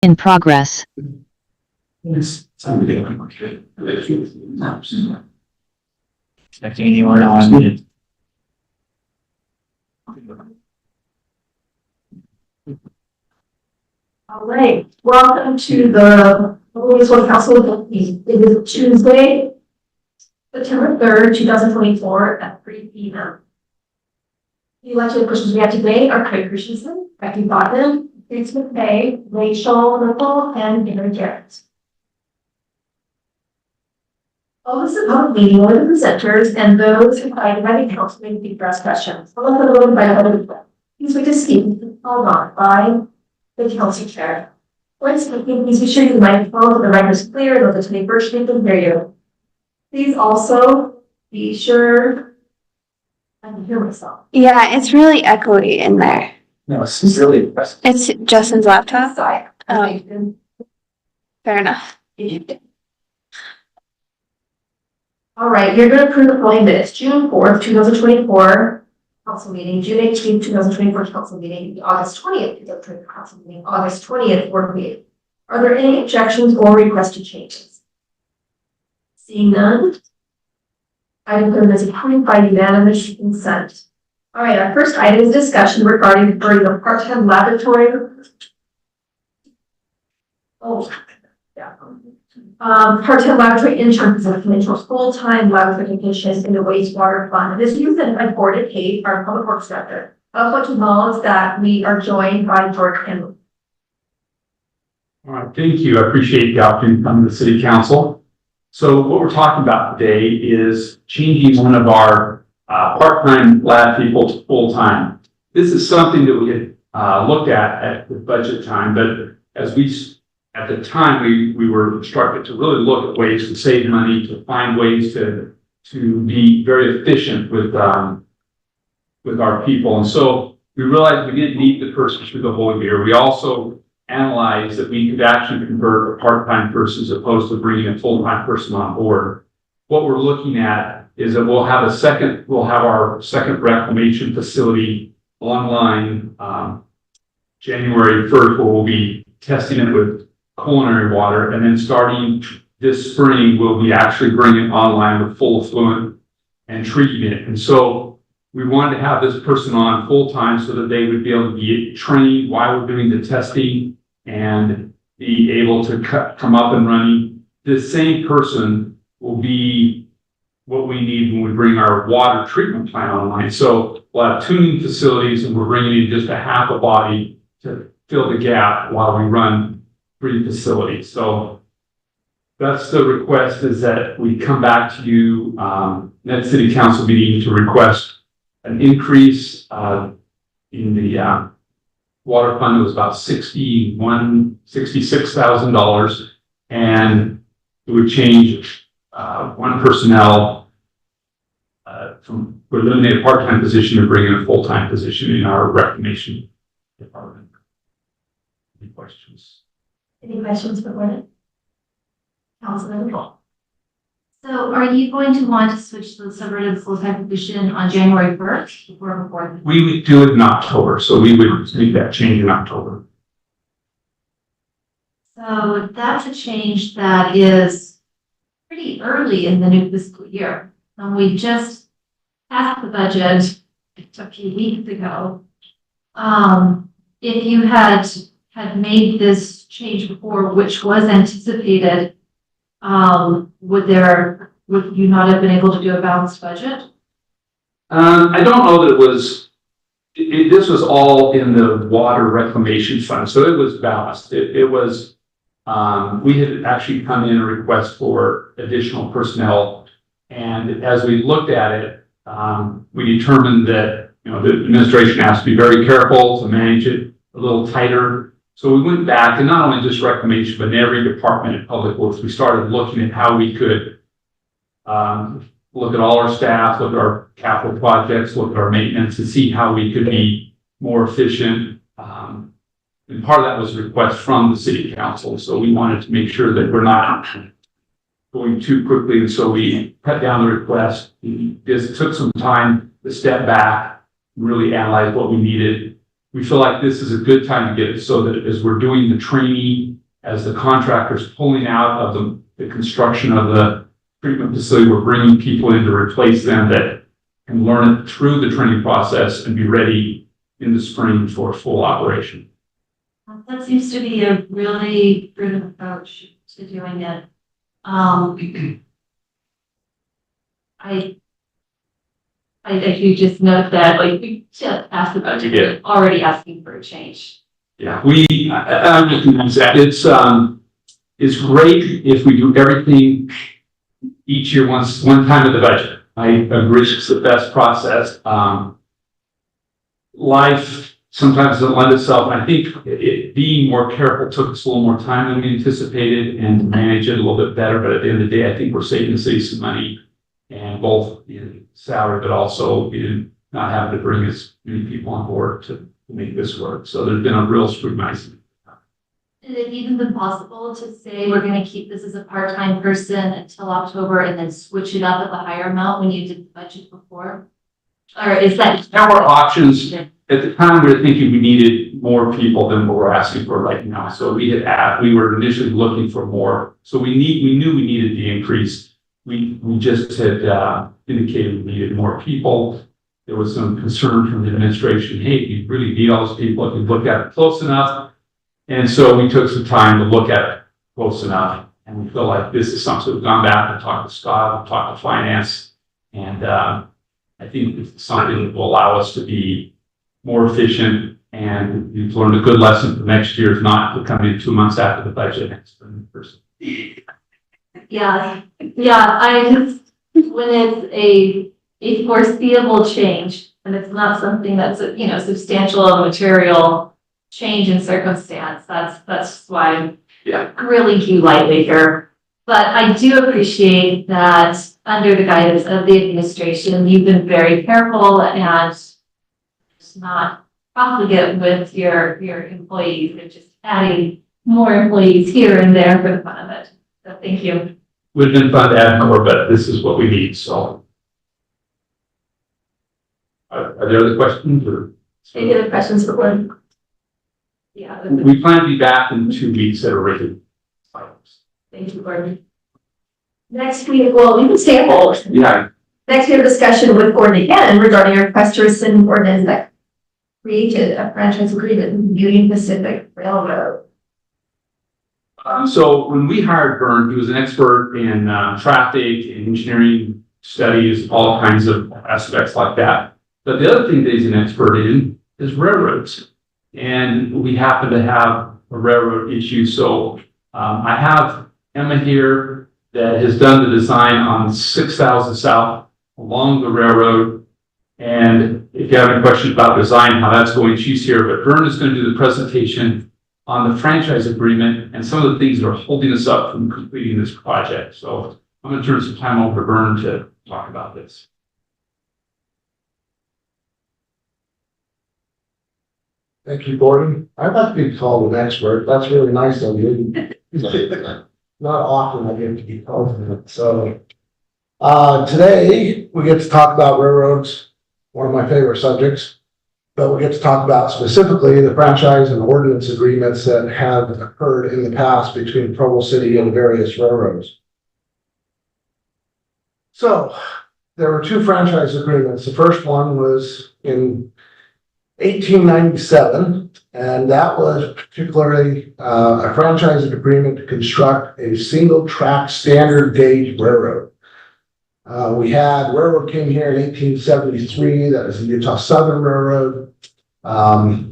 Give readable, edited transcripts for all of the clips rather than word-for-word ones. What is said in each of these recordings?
In progress. Expecting anyone on? All right, welcome to the Wastewater Council meeting. It is Tuesday, September 3rd, 2024 at 3 p.m. The elected officials we have today are Craig Christensen, Becky Botman, Grace McVeigh, Rachel Ripple, and Gary Jarrett. All this is a public meeting where the presenters and those invited by the council may address questions. Unless otherwise by other people. Please wait to speak called on by the council chair. When speaking, please be sure your microphone so the record is clear and those listening virtually can hear you. Please also be sure I can hear myself. Yeah, it's really echoey in there. No, this is really impressive. It's Justin's laptop. Sorry. Fair enough. All right, you're going to approve the following minutes. June 4th, 2024 council meeting, June 18th, 2024 council meeting, August 20th, 2024 council meeting, August 20th board meeting. Are there any objections or requested changes? Seeing none, I declare them as approved by unanimous consent. All right, our first item is discussion regarding the burning of part-time laboratory. Part-time laboratory intern position into a full-time laboratory technician in the Wastewater Fund. This is by Gordon Kate, our public works director. I want to acknowledge that we are joined by George Henry. All right, thank you. I appreciate the opportunity to come to the city council. So what we're talking about today is changing one of our part-time lab people to full-time. This is something that we had looked at the budget time, but as at the time we were instructed to really look at ways to save money, to find ways to be very efficient with our people. And so we realized we didn't need the person through the whole year. We also analyzed that we could actually convert a part-time person as opposed to bringing a full-time person on board. What we're looking at is that we'll have our second reclamation facility online January 1st, where we'll be testing it with culinary water, and then starting this spring, we'll be actually bringing it online with full effluent and treating it. And so we wanted to have this person on full time so that they would be able to be trained while we're doing the testing and be able to come up and running. This same person will be what we need when we bring our water treatment plant online. So we'll have tuning facilities, and we're bringing in just a half a body to fill the gap while we run 3 facilities. So that's the request, is that we come back to you next city council meeting to request an increase in the water fund. It was about $66,000, and it would change one personnel from eliminate a part-time position and bring in a full-time position in our reclamation department. Any questions? Any questions for Gordon? Councilman Paul. So are you going to want to switch the subordinate full-time position on January 1st or before? We would do it in October, so we would make that change in October. So that's a change that is pretty early in the new fiscal year. And we just passed the budget a few weeks ago. If you had made this change before, which was anticipated, would you not have been able to do a balanced budget? I don't know that it was, this was all in the water reclamation fund, so it was balanced. It was, we had actually come in a request for additional personnel, and as we looked at it, we determined that, the administration has to be very careful to manage it a little tighter. So we went back, and not only just reclamation, but in every department in public works, we started looking at how we could look at all our staff, look at our capital projects, look at our maintenance, to see how we could be more efficient. And part of that was a request from the city council. So we wanted to make sure that we're not going too quickly. And so we cut down the request. We just took some time to step back, really analyze what we needed. We feel like this is a good time to get it so that as we're doing the training as the contractor's pulling out of the construction of the treatment facility, we're bringing people in to replace them that can learn it through the training process and be ready in the spring for full operation. That seems to be a really prudent approach to doing it. I do just note that, like, we just asked about Yeah. already asking for a change. Yeah, I'm looking at that. It's great if we do everything each year one time of the budget. I agree it's the best process. Life sometimes doesn't lend itself. I think being more careful took us a little more time than we anticipated and to manage it a little bit better. But at the end of the day, I think we're saving the city some money, and both in salary, but also in not having to bring as many people on board to make this work. So there's been a real scrutinizing. Is it even been possible to say we're gonna keep this as a part-time person until October and then switch it up at the higher amount when you did the budget before? Or is that? There were options. At the time, we were thinking we needed more people than what we're asking for right now. So we were initially looking for more. So we knew we needed the increase. We just had indicated we needed more people. There was some concern from the administration, hey, you really need all those people if you look at it close enough. And so we took some time to look at it close enough. And we feel like this is something we've gone back and talked to Scott, we've talked to finance. And I think it's something that will allow us to be more efficient. And we've learned a good lesson for next year is not to come in 2 months after the budget. Yeah, I just, when it's a foreseeable change, and it's not something that's, substantial material change in circumstance, that's why I really do lightly here. But I do appreciate that under the guidance of the administration, you've been very careful and not profligate with your employees and just adding more employees here and there for the fun of it. So thank you. Would have been fun to add more, but this is what we need, so. Are there other questions or? Any other questions for Gordon? Yeah. We plan to be back in 2 weeks at a regular. Thank you, Gordon. Next we can stay on hold. Yeah. Next, we have a discussion with Gordon again regarding a request to rescind ordinance that created a franchise agreement with Union Pacific Railroad. So when we hired Vern, he was an expert in traffic and engineering studies, all kinds of aspects like that. But the other thing that he's an expert in is railroads. And we happen to have a railroad issue. So I have Emma here that has done the design on 6,000 South along the railroad. And if you have any questions about design, how that's going, she's here. But Vern is going to do the presentation on the franchise agreement and some of the things that are holding us up from completing this project. So I'm going to turn some time over to Vern to talk about this. Thank you, Gordon. I'd like to be called an expert. That's really nice of you. Not often I get to be called that. So today we get to talk about railroads, one of my favorite subjects. But we get to talk about specifically the franchise and ordinance agreements that have occurred in the past between Provo City and various railroads. So there were 2 franchise agreements. The first one was in 1897, and that was particularly a franchise agreement to construct a single track standard gauge railroad. We had railroad came here in 1873. That was the Utah Southern Railroad.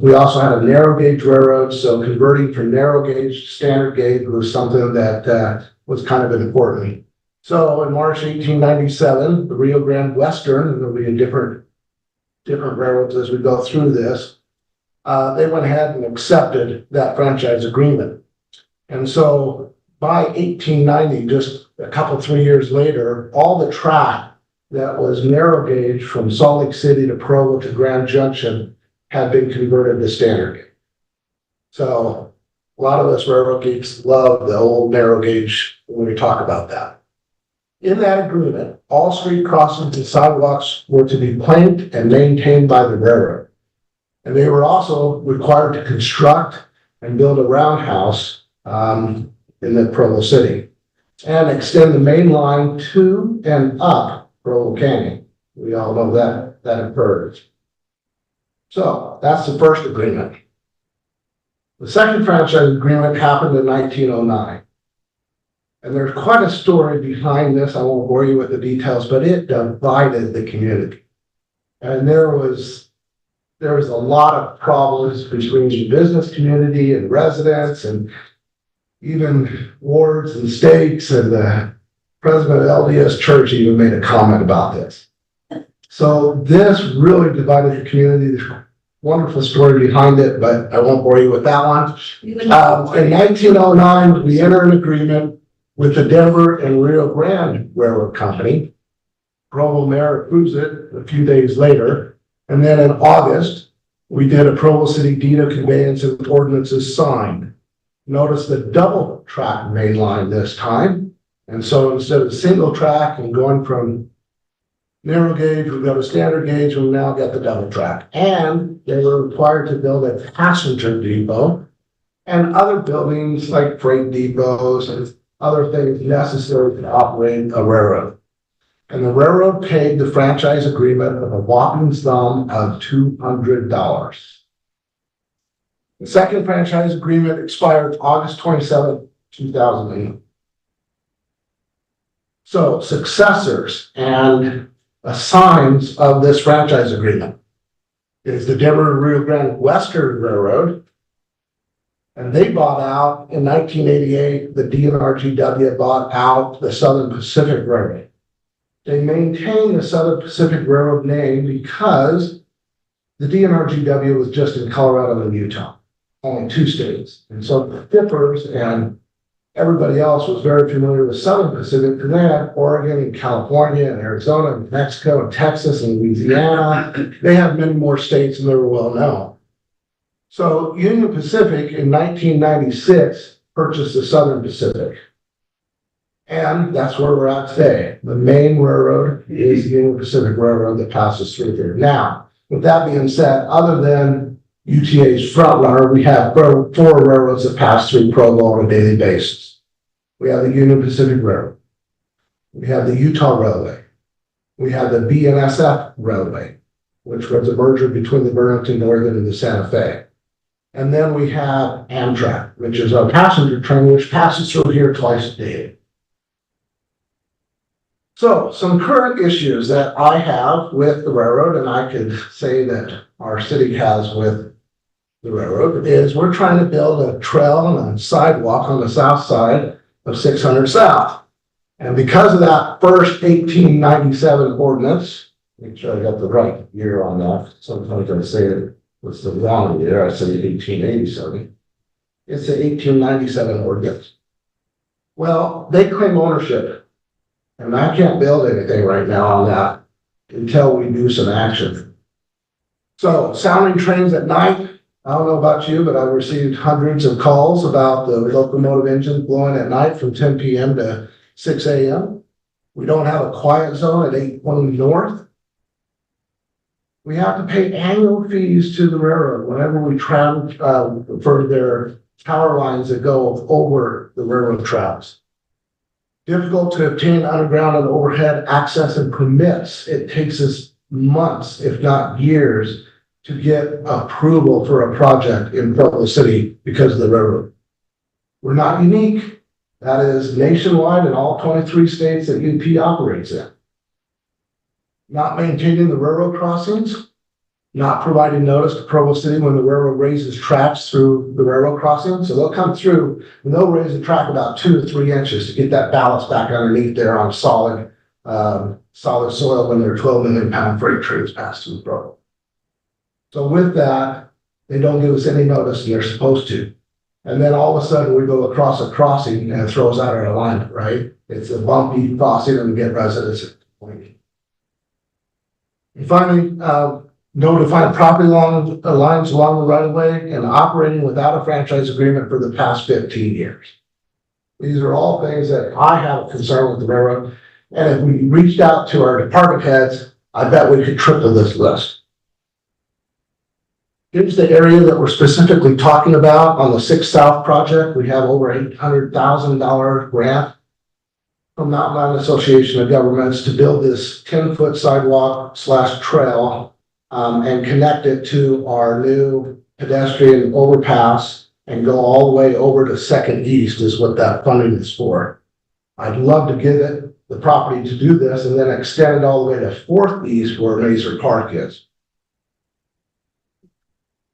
We also had a narrow gauge railroad, so converting from narrow gauge to standard gauge was something that was kind of important. So in March 1897, the Rio Grande Western, and there'll be a different railroads as we go through this, they went ahead and accepted that franchise agreement. And so by 1890, just a couple, 3 years later, all the track that was narrow gauge from Salt Lake City to Provo to Grand Junction had been converted to standard gauge. So a lot of us railroad geeks love the old narrow gauge when we talk about that. In that agreement, all street crossings and sidewalks were to be planked and maintained by the railroad. And they were also required to construct and build a roundhouse in the Provo city, and extend the main line to and up Provo Canyon. We all know that occurred. So that's the first agreement. The second franchise agreement happened in 1909. And there's quite a story behind this. I won't bore you with the details, but it divided the community. And there was a lot of problems between the business community and residents, and even wards and states, and the president of LDS Church even made a comment about this. So this really divided the community. There's a wonderful story behind it, but I won't bore you with that one. In 1909, we entered an agreement with the Denver and Rio Grande Railroad Company. Provo mayor approves it a few days later. And then in August, we did a Provo City deed of conveyance and ordinances signed. Notice the double track main line this time. And so instead of single track and going from narrow gauge, we've got a standard gauge, and we now got the double track. And they were required to build a passenger depot and other buildings like freight depots and other things necessary to operate a railroad. And the railroad paid the franchise agreement of a whopping sum of $200. The second franchise agreement expired August 27, 2008. So successors and assigns of this franchise agreement is the Denver Rio Grande Western Railroad. And they bought out in 1988, the DNRGW bought out the Southern Pacific Railroad. They maintained the Southern Pacific Railroad name because the DNRGW was just in Colorado and Utah, only 2 states. And so the Dippers and everybody else was very familiar with Southern Pacific, because they had Oregon and California and Arizona and Mexico and Texas and Louisiana. They had many more states, and they were well known. So Union Pacific in 1996 purchased the Southern Pacific. And that's where we're at today. The main railroad is the Union Pacific Railroad that passes through here. Now, with that being said, other than UTA's front runner, we have 4 railroads that pass through Provo on a daily basis. We have the Union Pacific Railroad. We have the Utah Railway. We have the BNSF Railway, which was a merger between the Burlington Northern and the Santa Fe. And then we have Amtrak, which is our passenger train, which passes through here twice a day. So some current issues that I have with the railroad, and I could say that our city has with the railroad, is we're trying to build a trail and a sidewalk on the south side of 600 South. And because of that first 1897 ordinance, make sure I got the right year on that. Sometimes I say it was the wrong year. I said 1887. It's the 1897 ordinance. Well, they claim ownership, and I can't build anything right now on that until we do some action. So sounding trains at night, I don't know about you, but I've received hundreds of calls about the locomotive engines blowing at night from 10 p.m. to 6 a.m. We don't have a quiet zone at 820 North. We have to pay annual fees to the railroad whenever we travel for their power lines that go over the railroad tracks. Difficult to obtain underground and overhead access and permits. It takes us months, if not years, to get approval for a project in Provo City because of the railroad. We're not unique. That is nationwide in all 23 states that UP operates in. Not maintaining the railroad crossings, not providing notice to Provo City when the railroad raises tracks through the railroad crossing. So they'll come through and they'll raise the track about 2 to 3 inches to get that ballast back underneath there on solid soil when their 12 million pound freight trains pass through Provo. So with that, they don't give us any notice, and they're supposed to. And then all of a sudden we go across a crossing and it throws out our alignment, right? It's a bumpy crossing and we get residents complaining. And finally, no defined property lines along the right of way and operating without a franchise agreement for the past 15 years. These are all things that I have a concern with the railroad. And if we reached out to our department heads, I bet we could triple this list. Here's the area that we're specifically talking about on the 6 South project. We have over $800,000 grant from Mountain Island Association of Governments to build this 10-foot sidewalk / trail and connect it to our new pedestrian overpass and go all the way over to Second East is what that funding is for. I'd love to give it the property to do this and then extend it all the way to Fourth East where Mazer Park is.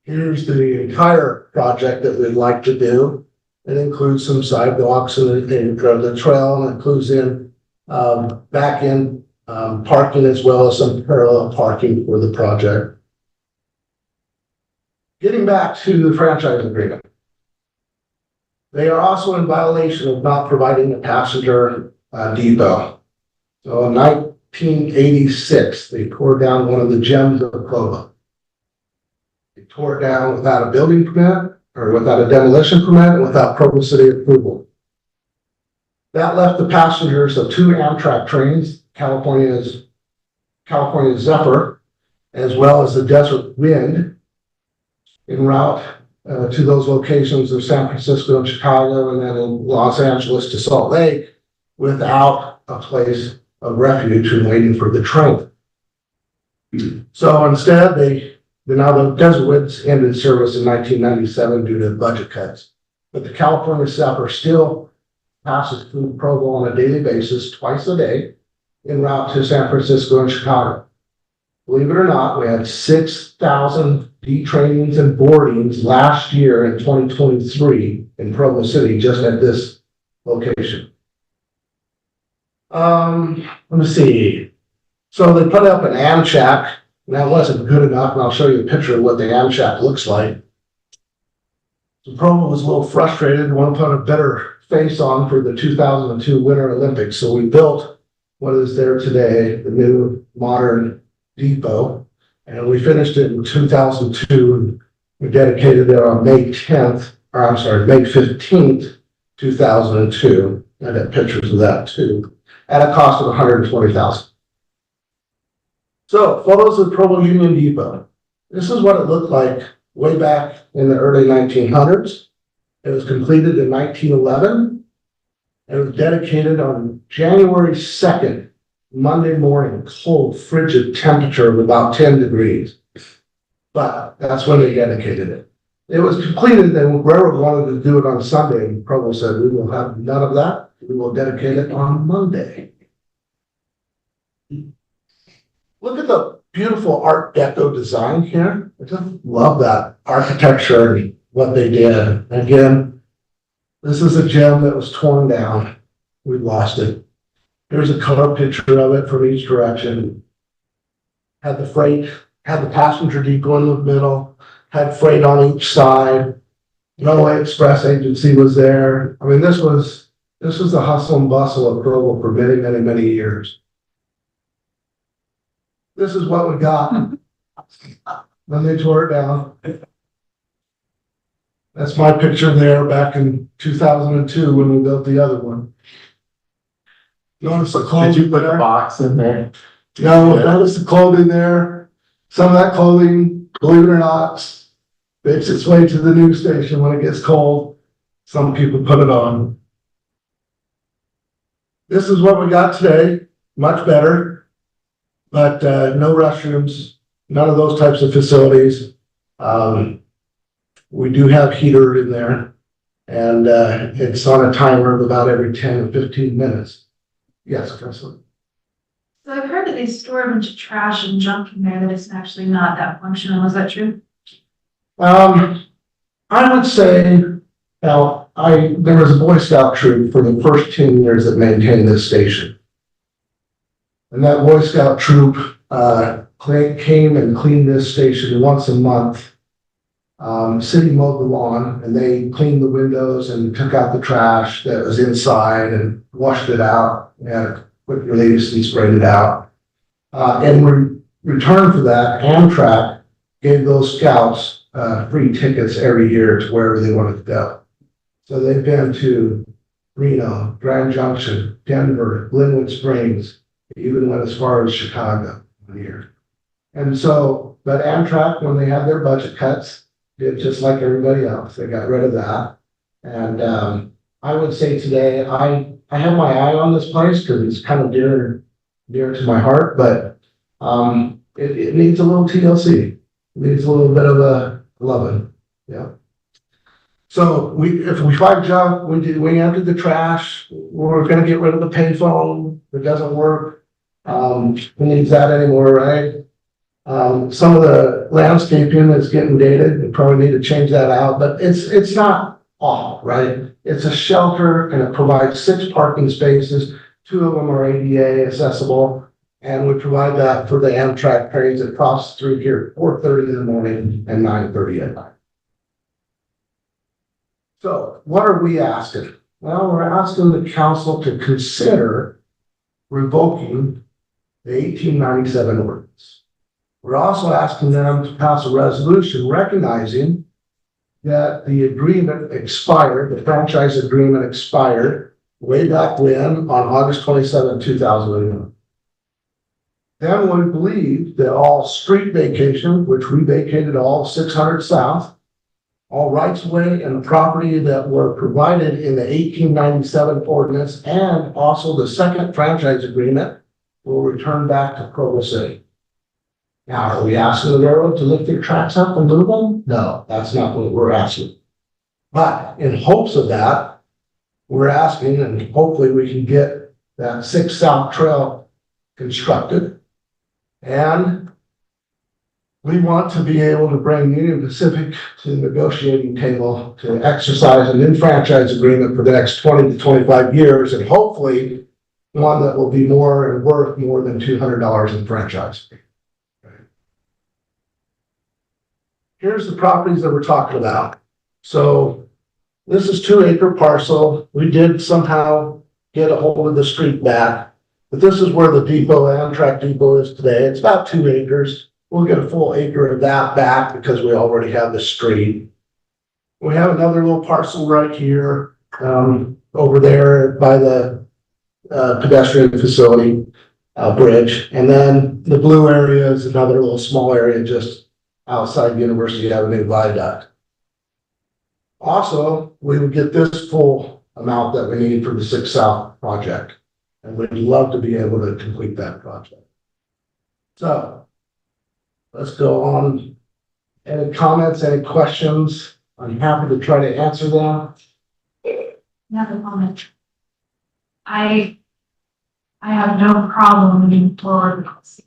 Here's the entire project that we'd like to do. It includes some sidewalks and the trail, and includes in back end parking as well as some parallel parking for the project. Getting back to the franchise agreement. They are also in violation of not providing a passenger depot. So in 1986, they tore down one of the gems of Provo. They tore it down without a building permit, or without a demolition permit, and without Provo City approval. That left the passengers of 2 Amtrak trains, California Zephyr, as well as the Desert Wind, en route to those locations of San Francisco and Chicago, and then in Los Angeles to Salt Lake, without a place of refuge and waiting for the train. So instead, now the Desert Winds ended service in 1997 due to budget cuts. But the California Zephyr still passes through Provo on a daily basis, twice a day, en route to San Francisco and Chicago. Believe it or not, we had 6,000 detrainings and boardings last year in 2023 in Provo City, just at this location. Let me see. So they put up an Amtrak, and that wasn't good enough, and I'll show you a picture of what the Amtrak looks like. So Provo was a little frustrated and wanted to put a better face on for the 2002 Winter Olympics. So we built what is there today, the new modern depot, and we finished it in 2002, and we dedicated it on May 15th, 2002. I got pictures of that too, at a cost of $120,000. So photos of Provo Union Depot. This is what it looked like way back in the early 1900s. It was completed in 1911. It was dedicated on January 2nd, Monday morning, cold, frigid temperature of about 10 degrees. But that's when they dedicated it. It was completed, and railroad wanted to do it on Sunday, and Provo said, we will have none of that. We will dedicate it on Monday. Look at the beautiful Art Deco design here. I just love that architecture and what they did. Again, this is a gem that was torn down. We lost it. Here's a color picture of it from each direction. Had the freight, had the passenger depot in the middle, had freight on each side. Railway Express Agency was there. I mean, this was the hustle and bustle of Provo for many, many, many years. This is what we got when they tore it down. That's my picture there back in 2002 when we built the other one. Notice the clothing. Did you put there. a box in there? No, notice the clothing there. Some of that clothing, believe it or not, makes its way to the news station when it gets cold. Some people put it on. This is what we got today, much better. But no restrooms, none of those types of facilities. We do have heater in there, and it's on a timer of about every 10 or 15 minutes. Yes, Councilor. So I've heard that they store a bunch of trash and junk in there that is actually not that functional. Is that true? I would say, now, there was a Boy Scout troop for the first 10 years that maintained this station. And that Boy Scout troop came and cleaned this station once a month. City mowed the lawn, and they cleaned the windows and took out the trash that was inside and washed it out. We had a quick release and sprayed it out. In return for that, Amtrak gave those scouts free tickets every year to wherever they wanted to go. So they've been to Reno, Grand Junction, Denver, Glenwood Springs, even went as far as Chicago one year. And so but Amtrak, when they had their budget cuts, did just like everybody else. They got rid of that. And, I would say today, I have my eye on this place because it's kind of dear to my heart, but, it needs a little TLC. It needs a little bit of a loving, yeah. So if we find junk, we empty the trash, we're gonna get rid of the payphone, it doesn't work. Who needs that anymore, right? Some of the landscaping is getting dated, we probably need to change that out, but it's not all, right? It's a shelter and it provides 6 parking spaces, 2 of them are ADA accessible. And we provide that for the Amtrak trains that cross through here 4:30 in the morning and 9:30 at night. So what are we asking? Well, we're asking the council to consider revoking the 1897 ordinance. We're also asking them to pass a resolution recognizing that the agreement expired, the franchise agreement expired way back when on August 27, 2001. Then we believe that all street vacation, which we vacated all 600 South, all rights of way and property that were provided in the 1897 ordinance and also the second franchise agreement will return back to Provo City. Now, are we asking the railroad to lift their tracks up and move them? No, that's not what we're asking. But in hopes of that, we're asking, and hopefully we can get that 6 South Trail constructed. And we want to be able to bring Union Pacific to the negotiating table to exercise an enfranchise agreement for the next 20 to 25 years, and hopefully one that will be more and worth more than $200 in franchise. Here's the properties that we're talking about. So this is 2-acre parcel. We did somehow get a hold of the street back. But this is where the depot, Amtrak depot is today. It's about 2 acres. We'll get a full acre of that back because we already have the street. We have another little parcel right here, over there by the pedestrian facility, bridge. And then the blue area is another little small area just outside University Avenue Viaduct. Also, we would get this full amount that we need for the 6 South project. And we'd love to be able to complete that project. So let's go on. Any comments, any questions? I'm happy to try to answer them. Another comment. I have no problem moving forward with this.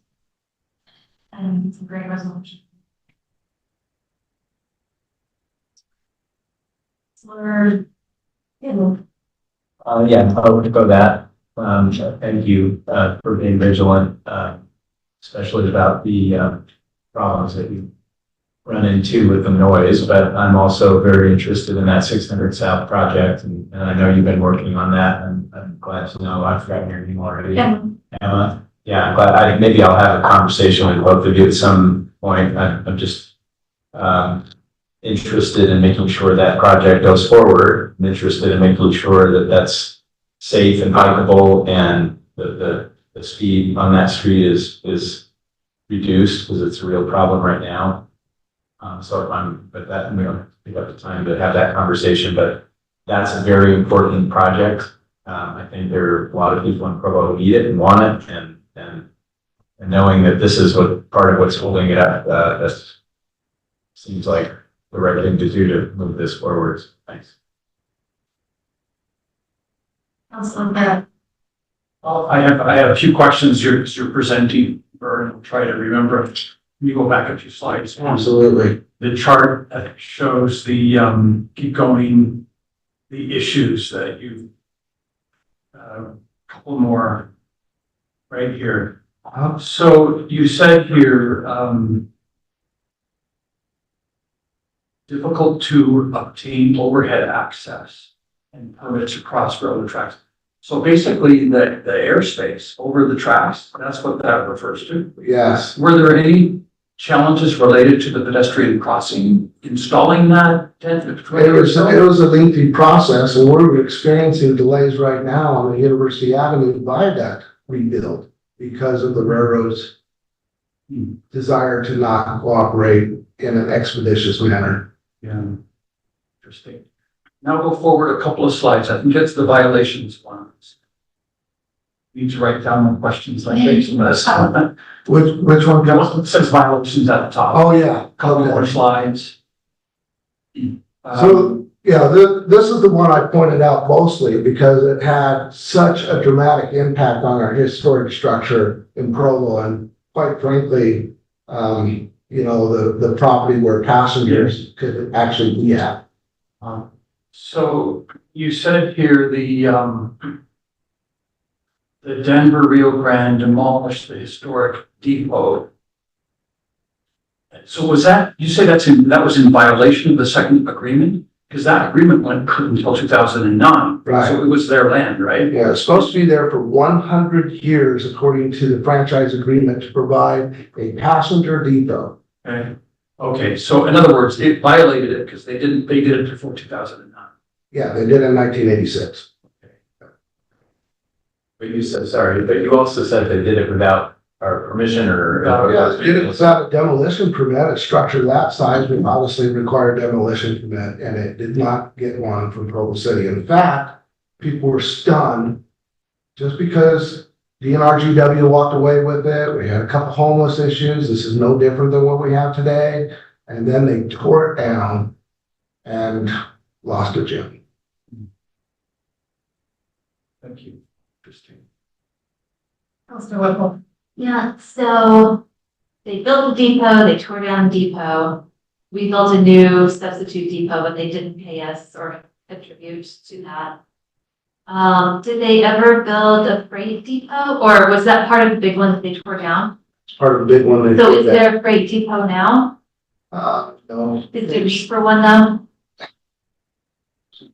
And it's a great resolution. We're, Yeah, I would echo that. Thank you, for being vigilant, especially about the, problems that you run into with the noise, but I'm also very interested in that 600 South project, and I know you've been working on that, and I'm glad to know. I've forgotten your name already. Emma. Yeah, I'm glad. Maybe I'll have a conversation with both of you at some point. I'm just interested in making sure that project goes forward. I'm interested in making sure that that's safe and bikeable, and the speed on that street is reduced because it's a real problem right now. But that we don't pick up the time to have that conversation, but that's a very important project. I think there are a lot of people in Provo who need it and want it, and knowing that this is what part of what's holding it up, that seems like the right thing to do to move this forward. Thanks. Councilor Well, I have a few questions you're presenting, Vern. I'll try to remember. Let me go back a few slides. Absolutely. The chart that shows the keep going, the issues that you couple more right here. So you said here difficult to obtain overhead access and permits across railroad tracks. So basically the airspace over the tracks, that's what that refers to. Yes. Were there any challenges related to the pedestrian crossing, installing that tent? It was a lengthy process, and we're experiencing delays right now on the University Avenue viaduct rebuild because of the railroad's desire to not cooperate in an expeditious manner. Yeah. Interesting. Now go forward a couple of slides. I think that's the violations one. Need to write down the questions like based on this. Which one comes? It says violations at the top. Oh, yeah. Couple more slides. So, yeah, this is the one I pointed out mostly because it had such a dramatic impact on our historic structure in Provo and quite frankly, the property where passengers could actually be at. So you said here the Denver Rio Grande demolished the historic depot. So was that, you say that was in violation of the second agreement? Because that agreement went until 2009. Right. So it was their land, right? Yeah, it's supposed to be there for 100 years according to the franchise agreement to provide a passenger depot. Okay. Okay, so in other words, it violated it because they did it before 2009. Yeah, they did in 1986. But you said, sorry, but you also said they did it without our permission or? Yeah, they did it without a demolition permit. A structure that size would obviously require a demolition permit, and it did not get one from Provo City. In fact, people were stunned just because DNRGW walked away with it. We had a couple homeless issues. This is no different than what we have today. And then they tore it down and lost a gym. Thank you. Interesting. Councilor Whipple. Yeah, so they built the depot, they tore down the depot. We built a new substitute depot, but they didn't pay us or contribute to that. Did they ever build a freight depot or was that part of the big one that they tore down? It's part of the big one. So is there a freight depot now? No. Is there need for one though?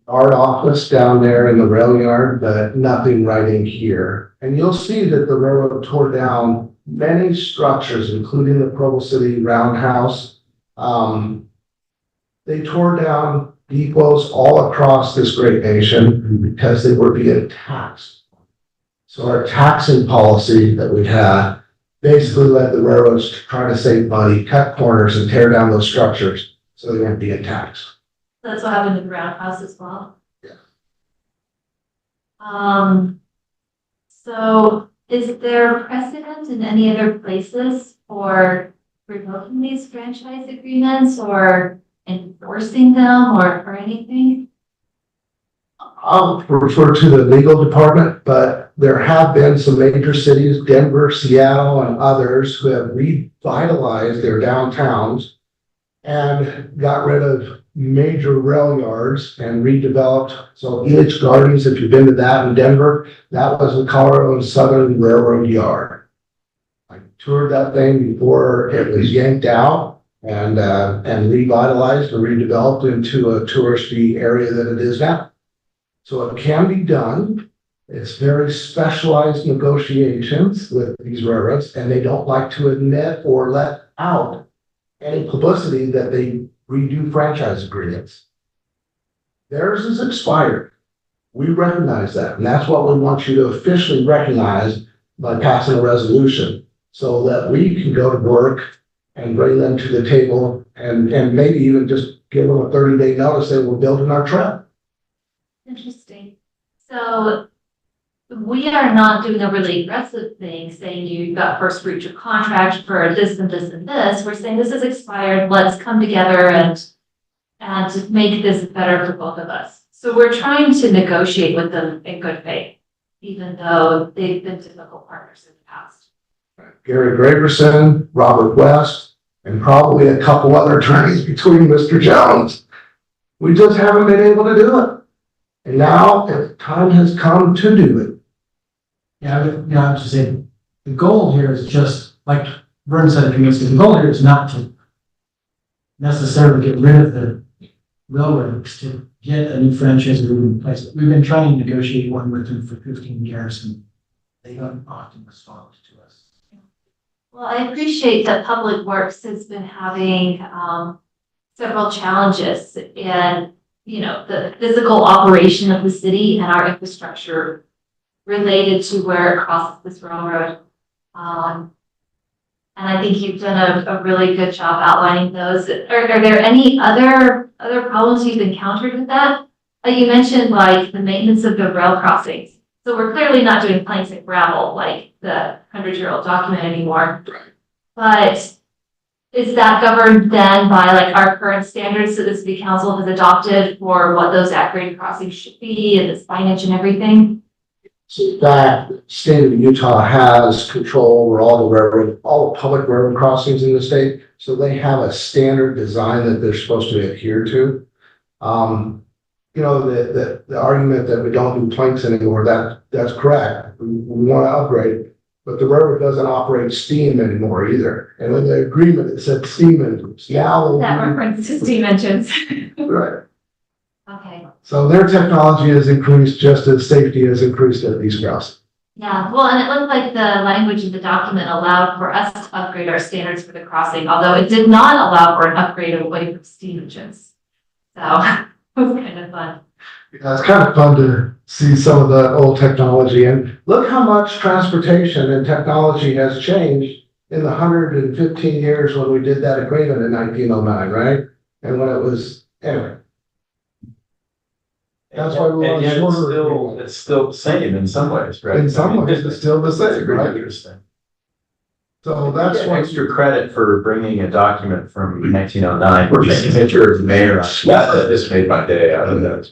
Our office down there in the rail yard, but nothing right in here. And you'll see that the railroad tore down many structures, including the Provo City Roundhouse. They tore down depots all across this great nation because they were being taxed. So our taxing policy that we had basically led the railroads to try to save money, cut corners, and tear down those structures so they weren't being taxed. That's what happened to the Roundhouse as well. Yeah. So is there precedent in any other places for revoking these franchise agreements or enforcing them or anything? I'll refer to the legal department, but there have been some major cities, Denver, Seattle, and others who have revitalized their downtowns and got rid of major rail yards and redeveloped. So Elitch Gardens, if you've been to that in Denver, that was the Colorado and Southern Railroad Yard. I toured that thing before it was yanked out and revitalized and redeveloped into a touristy area that it is now. So it can be done. It's very specialized negotiations with these railroads, and they don't like to admit or let out any publicity that they redo franchise agreements. Theirs is expired. We recognize that, and that's what we want you to officially recognize by passing a resolution so that we can go to work and bring them to the table and maybe even just give them a 30-day notice that we're building our trail. Interesting. So we are not doing a really aggressive thing saying you've got first breach of contract for this and this and this. We're saying this is expired. Let's come together and make this better for both of us. So we're trying to negotiate with them in good faith, even though they've been difficult partners in the past. Gary Graverson, Robert West, and probably a couple other attorneys between Mr. Jones. We just haven't been able to do it. And now the time has come to do it. Yeah, I was just saying, the goal here is just, like Vern said a few minutes ago, the goal here is not to necessarily get rid of the railroads, to get a new franchise agreement in place. We've been trying to negotiate one with them for 15 years, and they don't often respond to us. Well, I appreciate that Public Works has been having several challenges in, the physical operation of the city and our infrastructure related to where it crosses this railroad. And I think you've done a really good job outlining those. Are there any other problems you've encountered with that? You mentioned like the maintenance of the rail crossings. So we're clearly not doing planks and gravel like the 100-year-old document anymore. But is that governed then by like our current standards that the city council has adopted for what those at-grade crossings should be and the signage and everything? That state of Utah has control over all the public railroad crossings in the state. So they have a standard design that they're supposed to adhere to. You know, the argument that we don't do planks anymore, that's correct. We want to upgrade, but the railroad doesn't operate steam anymore either. And in the agreement, it said steam engines. Now. That reference to steam engines. Right. Okay. So their technology has increased just as safety has increased at these crossings. Yeah, well, and it looked like the language in the document allowed for us to upgrade our standards for the crossing, although it did not allow for an upgrade away from steam engines. So it was kind of fun. Yeah, it's kind of fun to see some of the old technology, and look how much transportation and technology has changed in the 115 years when we did that agreement in 1909, right? And when it was, anyway. That's why we want And yet shorter. it's still the same in some ways, right? In some ways, it's still the same, right? Interesting. So that's Get why. extra credit for bringing a document from 1909, for making picture of the mayor. That just made my day out of that.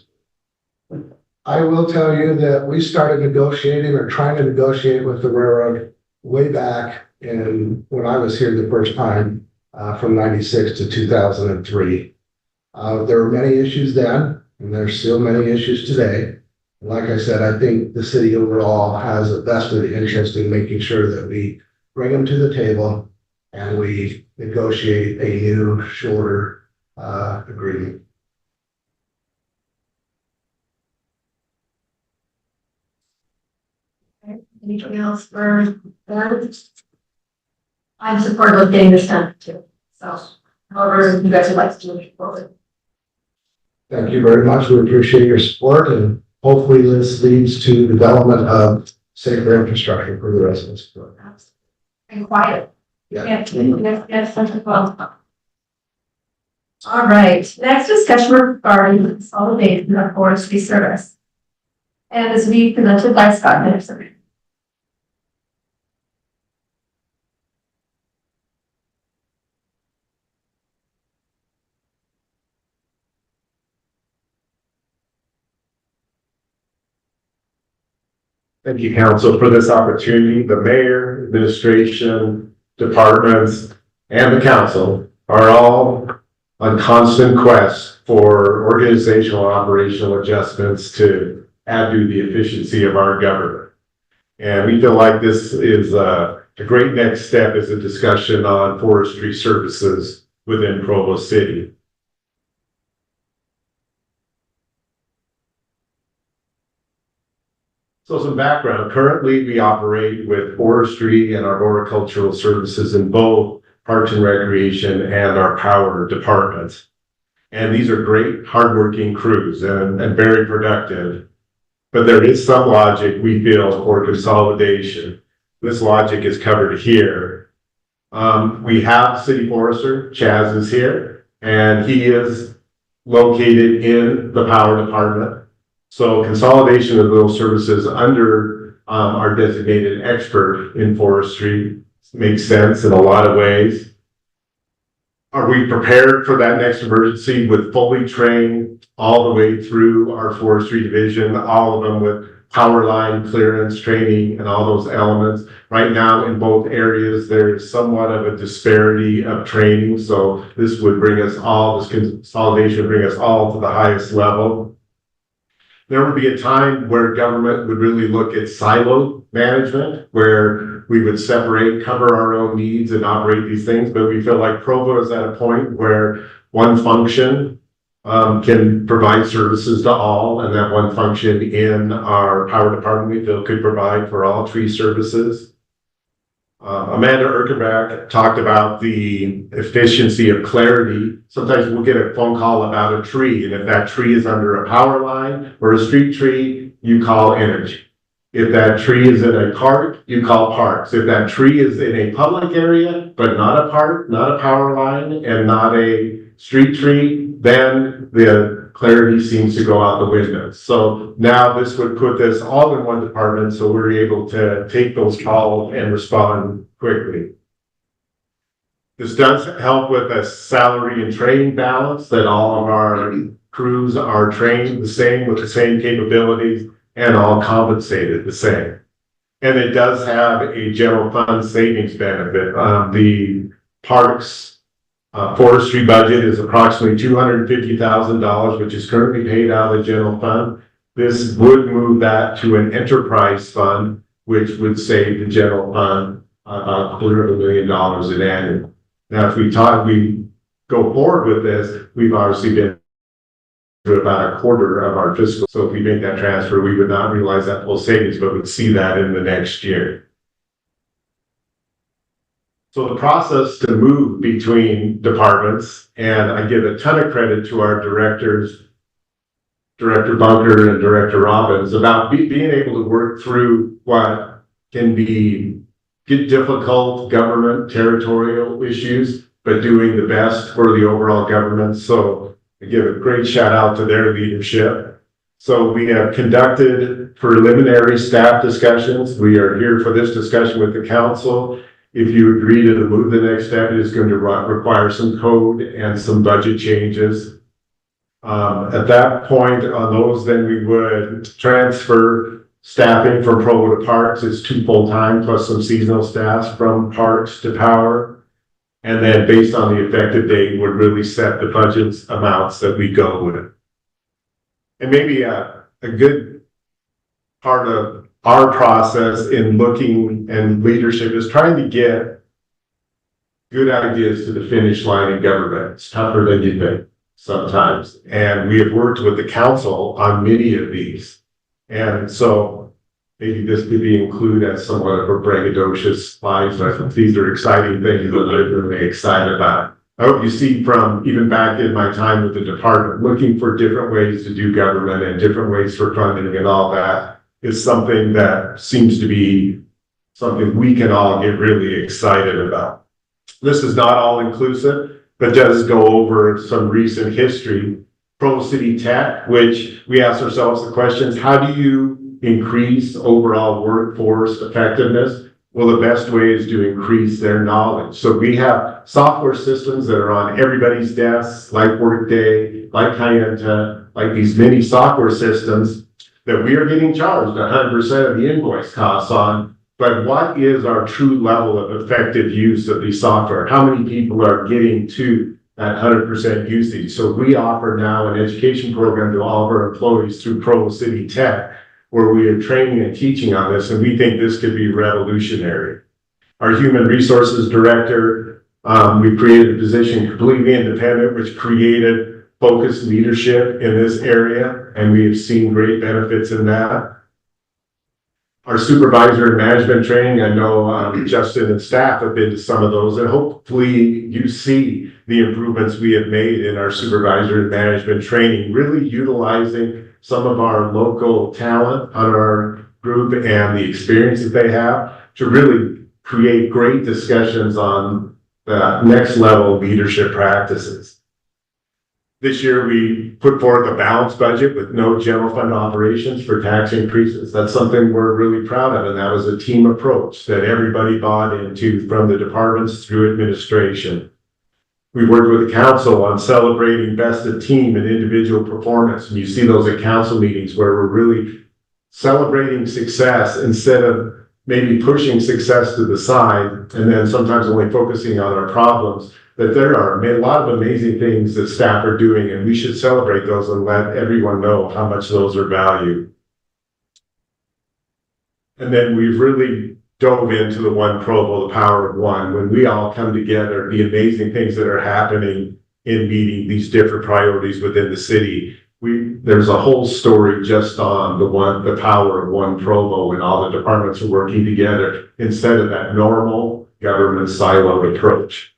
I will tell you that we started negotiating or trying to negotiate with the railroad way back when I was here the first time, from 96 to 2003. There were many issues then, and there's still many issues today. Like I said, I think the city overall has a vested interest in making sure that we bring them to the table and we negotiate a new, shorter, agreement. Anything else for them? I'm supportive of getting this done too. So however you guys would like to move it forward. Thank you very much. We appreciate your support, and hopefully this leads to development of safer infrastructure for the residents. And quiet. Yeah. Yes, well. All right, next discussion regarding the consolidation of forestry service. And this will be presented by Scott Henderson. Thank you, council, for this opportunity. The mayor, administration, departments, and the council are all on constant quest for organizational and operational adjustments to add to the efficiency of our government. And we feel like this is a great next step as a discussion on forestry services within Provo City. So some background, currently we operate with forestry and arboricultural services in both Parks and Recreation and our power departments. And these are great hardworking crews and very productive. But there is some logic we feel for consolidation. This logic is covered here. We have City Forester, Chaz is here, and he is located in the power department. So consolidation of those services under our designated expert in forestry makes sense in a lot of ways. Are we prepared for that next emergency with fully trained all the way through our forestry division, all of them with power line clearance training and all those elements? Right now in both areas, there's somewhat of a disparity of training. So this would bring us all, this consolidation would bring us all to the highest level. There would be a time where government would really look at silo management, where we would separate, cover our own needs and operate these things. But we feel like Provo is at a point where one function can provide services to all, and that one function in our power department we feel could provide for all tree services. Amanda Erkenbach talked about the efficiency of clarity. Sometimes we'll get a phone call about a tree, and if that tree is under a power line or a street tree, you call energy. If that tree is in a park, you call parks. If that tree is in a public area, but not a park, not a power line, and not a street tree, then the clarity seems to go out the window. So now this would put this all in one department, so we're able to take those calls and respond quickly. This does help with a salary and training balance, that all of our crews are trained the same with the same capabilities and all compensated the same. And it does have a general fund savings benefit. The parks forestry budget is approximately $250,000, which is currently paid out of the general fund. This would move that to an enterprise fund, which would save the general fund about $250,000 in annual. Now, if we go forward with this, we've obviously been to about a quarter of our fiscal. So if we make that transfer, we would not realize that full savings, but we'd see that in the next year. So the process to move between departments, and I give a ton of credit to our directors, Director Bunker and Director Robbins, about being able to work through what can be difficult government territorial issues, but doing the best for the overall government. So I give a great shout out to their leadership. So we have conducted preliminary staff discussions. We are here for this discussion with the council. If you agree to move the next step, it is going to require some code and some budget changes. At that point on those, then we would transfer staffing from Provo to Parks. It's 2 full-time plus some seasonal staffs from Parks to Power. And then based on the effective date, would really set the budget's amounts that we go with. And maybe a good part of our process in looking and leadership is trying to get good ideas to the finish line in government. It's tougher than you think sometimes. And we have worked with the council on many of these. And so maybe this could be included as somewhat of a braggadocious slide, but these are exciting things that I'm really excited about. I hope you see from even back in my time with the department, looking for different ways to do government and different ways for funding and all that is something that seems to be something we can all get really excited about. This is not all inclusive, but does go over some recent history. Provo City Tech, which we ask ourselves the questions, how do you increase overall workforce effectiveness? Well, the best way is to increase their knowledge. So we have software systems that are on everybody's desks, like Workday, like Kayenta, like these mini software systems that we are getting charged 100% of the invoice costs on. But what is our true level of effective use of these software? How many people are getting to that 100% usage? So we offer now an education program to all of our employees through Provo City Tech, where we are training and teaching on this, and we think this could be revolutionary. Our human resources director, we created a position completely independent, which created focused leadership in this area, and we have seen great benefits in that. Our supervisor and management training, I know Justin and staff have been to some of those, and hopefully you see the improvements we have made in our supervisor and management training, really utilizing some of our local talent on our group and the experience that they have to really create great discussions on the next level leadership practices. This year, we put forth a balanced budget with no general fund operations for tax increases. That's something we're really proud of, and that was a team approach that everybody bought into from the departments through administration. We worked with the council on celebrating best of team and individual performance. And you see those at council meetings where we're really celebrating success instead of maybe pushing success to the side and then sometimes only focusing on our problems. That there are a lot of amazing things that staff are doing, and we should celebrate those and let everyone know how much those are valued. And then we've really dove into the One Provo, the power of one. When we all come together, the amazing things that are happening in meeting these different priorities within the city. There's a whole story just on the power of One Provo, and all the departments are working together instead of that normal government siloed approach.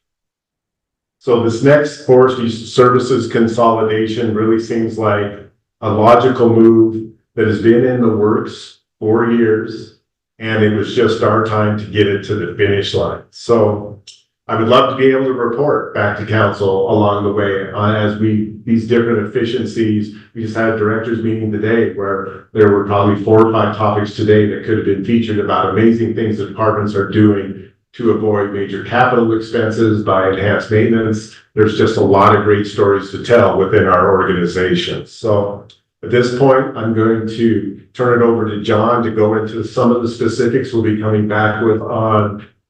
So this next forestry services consolidation really seems like a logical move that has been in the works 4 years, and it was just our time to get it to the finish line. So I would love to be able to report back to council along the way as these different efficiencies. We just had a directors meeting today where there were probably 4 or 5 topics today that could have been featured about amazing things that departments are doing to avoid major capital expenses by enhanced maintenance. There's just a lot of great stories to tell within our organization. So at this point, I'm going to turn it over to John to go into some of the specifics we'll be coming back with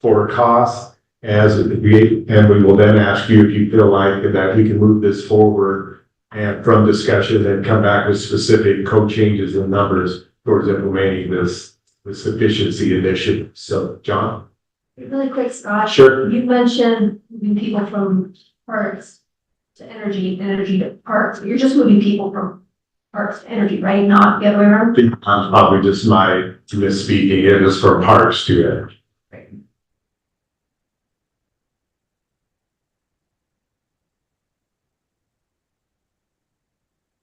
for costs and we will then ask you if you feel like that we can move this forward and from discussion and come back with specific code changes and numbers towards implementing this efficiency initiative. So John? Really quick, Scott. Sure. You mentioned moving people from parks to energy, energy to parks. You're just moving people from parks to energy, right? Not the other way around? Probably just my misspeaking. It is from parks to energy.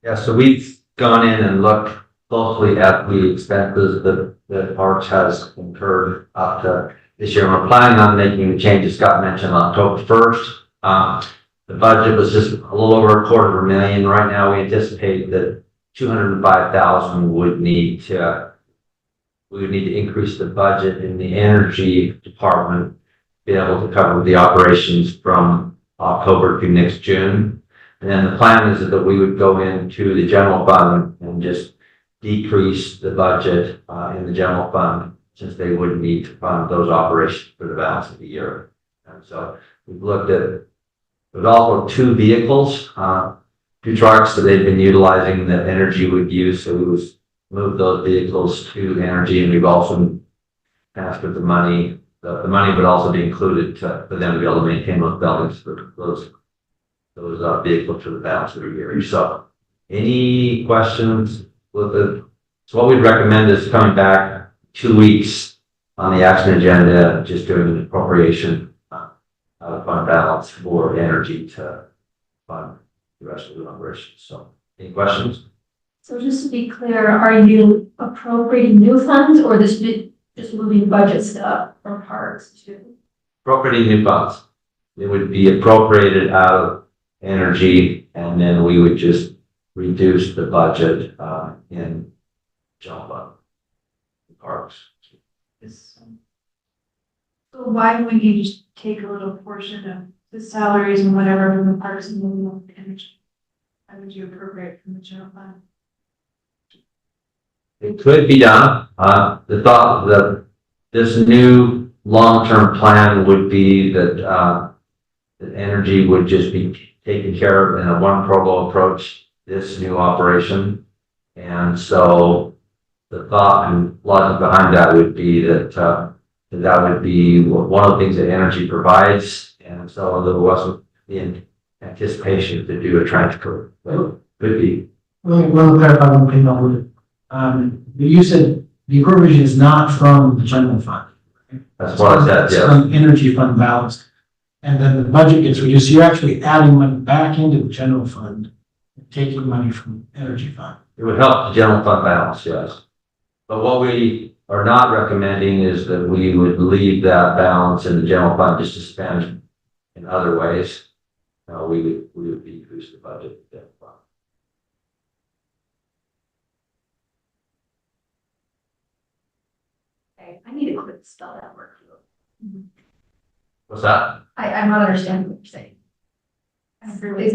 Yeah, so we've gone in and looked closely at the expenses that Parks has incurred up to this year. We're planning on making the changes Scott mentioned on October 1st. The budget was just a little over $250,000. Right now, we anticipate that $205,000 we would need to increase the budget in the energy department, to be able to cover the operations from October to next June. And then the plan is that we would go into the general fund and just decrease the budget in the general fund, since they wouldn't need to fund those operations for the balance of the year. And so we've looked at, there's also 2 vehicles, 2 trucks that they've been utilizing that energy would use. So we would move those vehicles to energy, and we've also transferred the money. The money would also be included for them to be able to maintain those buildings for those vehicles for the balance of the year. So any questions with it? So what we'd recommend is coming back 2 weeks on the action agenda, just doing an appropriation out of fund balance for energy to fund the rest of the operations. So any questions? So just to be clear, are you appropriating new funds or just moving budget stuff from parks to? Appropriating new funds. It would be appropriated out of energy, and then we would just reduce the budget in general fund parks. So why would you just take a little portion of the salaries and whatever from the parks and moving on to energy? Why would you appropriate from the general fund? It could be done. The thought that this new long-term plan would be that that energy would just be taken care of in a one Provo approach, this new operation. And so the thought and logic behind that would be that that would be one of the things that energy provides. And so there wasn't the anticipation to do a transfer. So could be. Well, clarify one thing on you said the appropriation is not from the general fund. Right? That's what I said, It's yeah. from energy fund balance. And then the budget gets reduced. You're actually adding money back into the general fund, taking money from energy fund. It would help the general fund balance, yes. But what we are not recommending is that we would leave that balance in the general fund just to spend in other ways. No, we would decrease the budget in the general fund. Okay, I need to quit spell that word. What's that? I'm not understanding what you're saying.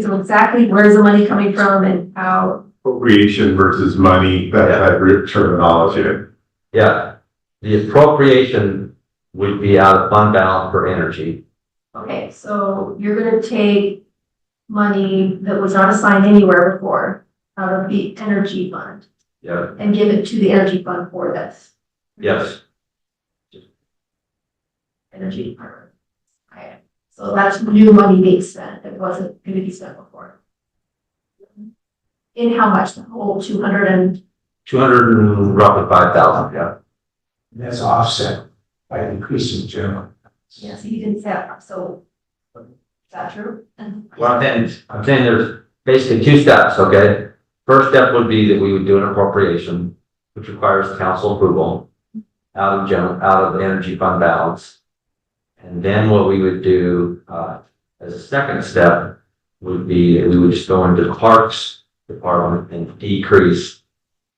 So exactly where's the money coming from and how? Appropriation versus money, that terminology. Yeah, the appropriation would be out of fund balance for energy. Okay, so you're gonna take money that was not assigned anywhere before out of the energy fund Yeah, and give it to the energy fund for this yes, energy department. Okay, so that's new money being spent that wasn't gonna be spent before. In how much? The whole 200 and 200 and roughly 5,000, yeah. That's offset by increasing general. yeah, so you didn't say that, so is that true? Well, I'm saying there's basically 2 steps, okay? First step would be that we would do an appropriation. which requires council approval out of the energy fund balance. And then what we would do, as a second step would be, we would just go into the parks department and decrease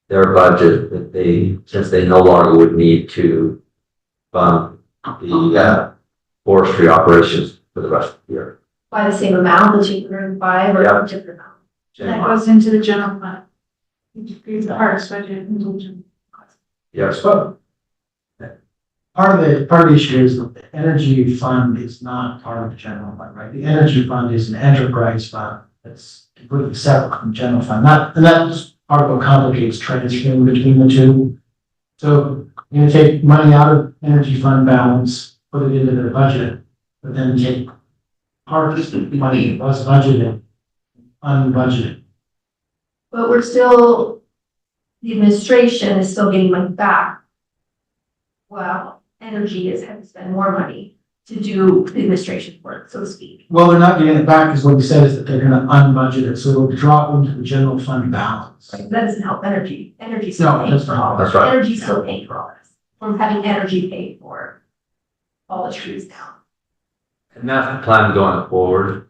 their budget that since they no longer would need to fund the, forestry operations for the rest of the year. By the same amount, the 205 or Yeah. a different amount? That goes into the general fund. You decrease the parks budget into the general fund. Yes. But part of the issue is that the energy fund is not part of the general fund, right? The energy fund is an enterprise fund that's completely separate from the general fund. And that's part of what complicates transferring between the two. So you're gonna take money out of energy fund balance, put it into the budget, but then take part of the money that was budgeted, unbudgeted. But we're still, the administration is still getting money back. Well, energy is having to spend more money to do the administration work, so to speak. Well, they're not getting it back because what we said is that they're gonna unbudget it, so it'll drop into the general fund balance. That doesn't help energy. Energy's No, still paying that's for not- all that's this. right. Energy's still paying for all this. From having energy pay for all the trees now. And that's the plan going forward.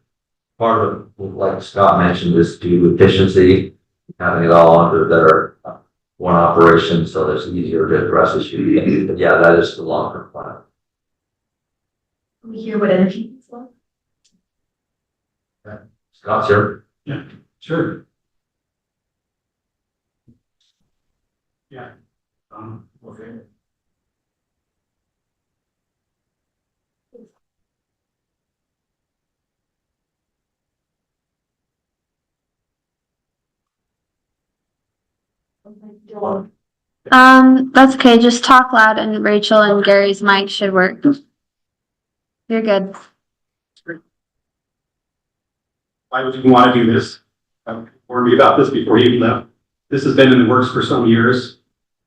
Part of it, like Scott mentioned, is due efficiency, having it all under their one operation, so it's easier to address issues. But yeah, that is the long-term plan. Can we hear what energy is like? Scott's here. Sure. Okay. That's okay. Just talk loud and Rachel and Gary's mic should work. You're good. Why would you want to do this? I've warned me about this before you left. This has been in the works for some years.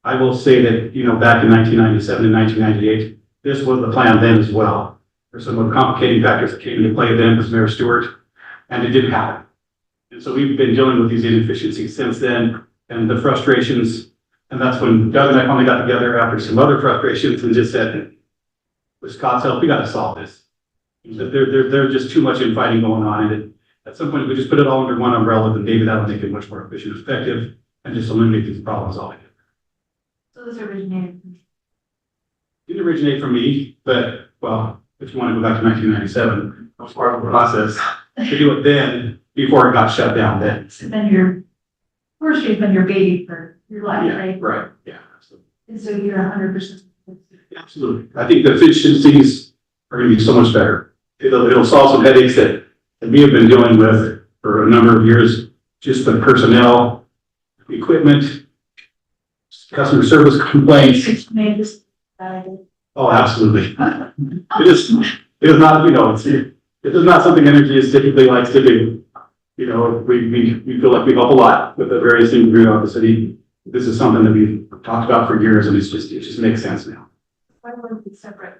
I will say that, back in 1997 and 1998, this was the plan then as well. There's some complicating factors that came into play then with Mayor Stewart, and it didn't happen. And so we've been dealing with these inefficiencies since then, and the frustrations, and that's when Doug and I finally got together after some other frustrations and just said, with Scott's help, we got to solve this. There's just too much infighting going on, and at some point, if we just put it all under one umbrella, then maybe that'll make it much more efficient and effective, and just eliminate these problems altogether. So this originated. Didn't originate from me, but, well, if you want to go back to 1997, that was part of the process to do it then, before it got shut down then. It's been your, forestry has been your baby for your life, Yeah, right? right, yeah, absolutely. And so you're 100%. Absolutely. I think the efficiencies are going to be so much better. It'll solve some headaches that we have been dealing with for a number of years, just the personnel, equipment, customer service complaints. Made this, Oh, absolutely. It is not, it is not something energy is typically likes to do. We feel like we help a lot with the various things throughout the city. This is something that we've talked about for years, and it just makes sense now. why were we separate?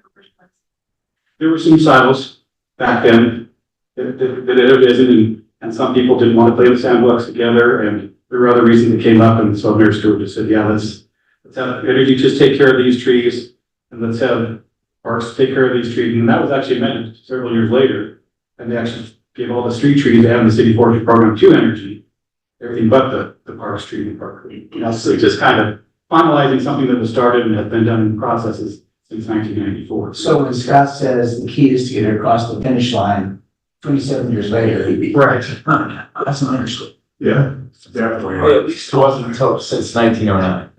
There were some silos back then that it isn't, and some people didn't want to play the sandbox together, and there were other reasons that came up, and so Mayor Stewart just said, yeah, let's have energy just take care of these trees, and let's have parks take care of these trees, and that was actually amended several years later, and they actually gave all the street trees and the city forestry program to energy, everything but the park street and park. So just kind of finalizing something that was started and has been done in processes since 1994. So when Scott says the key is to get it across the finish line, 27 years later, Right. that's not understood. Yeah, definitely. Well, at least it wasn't until since 1909.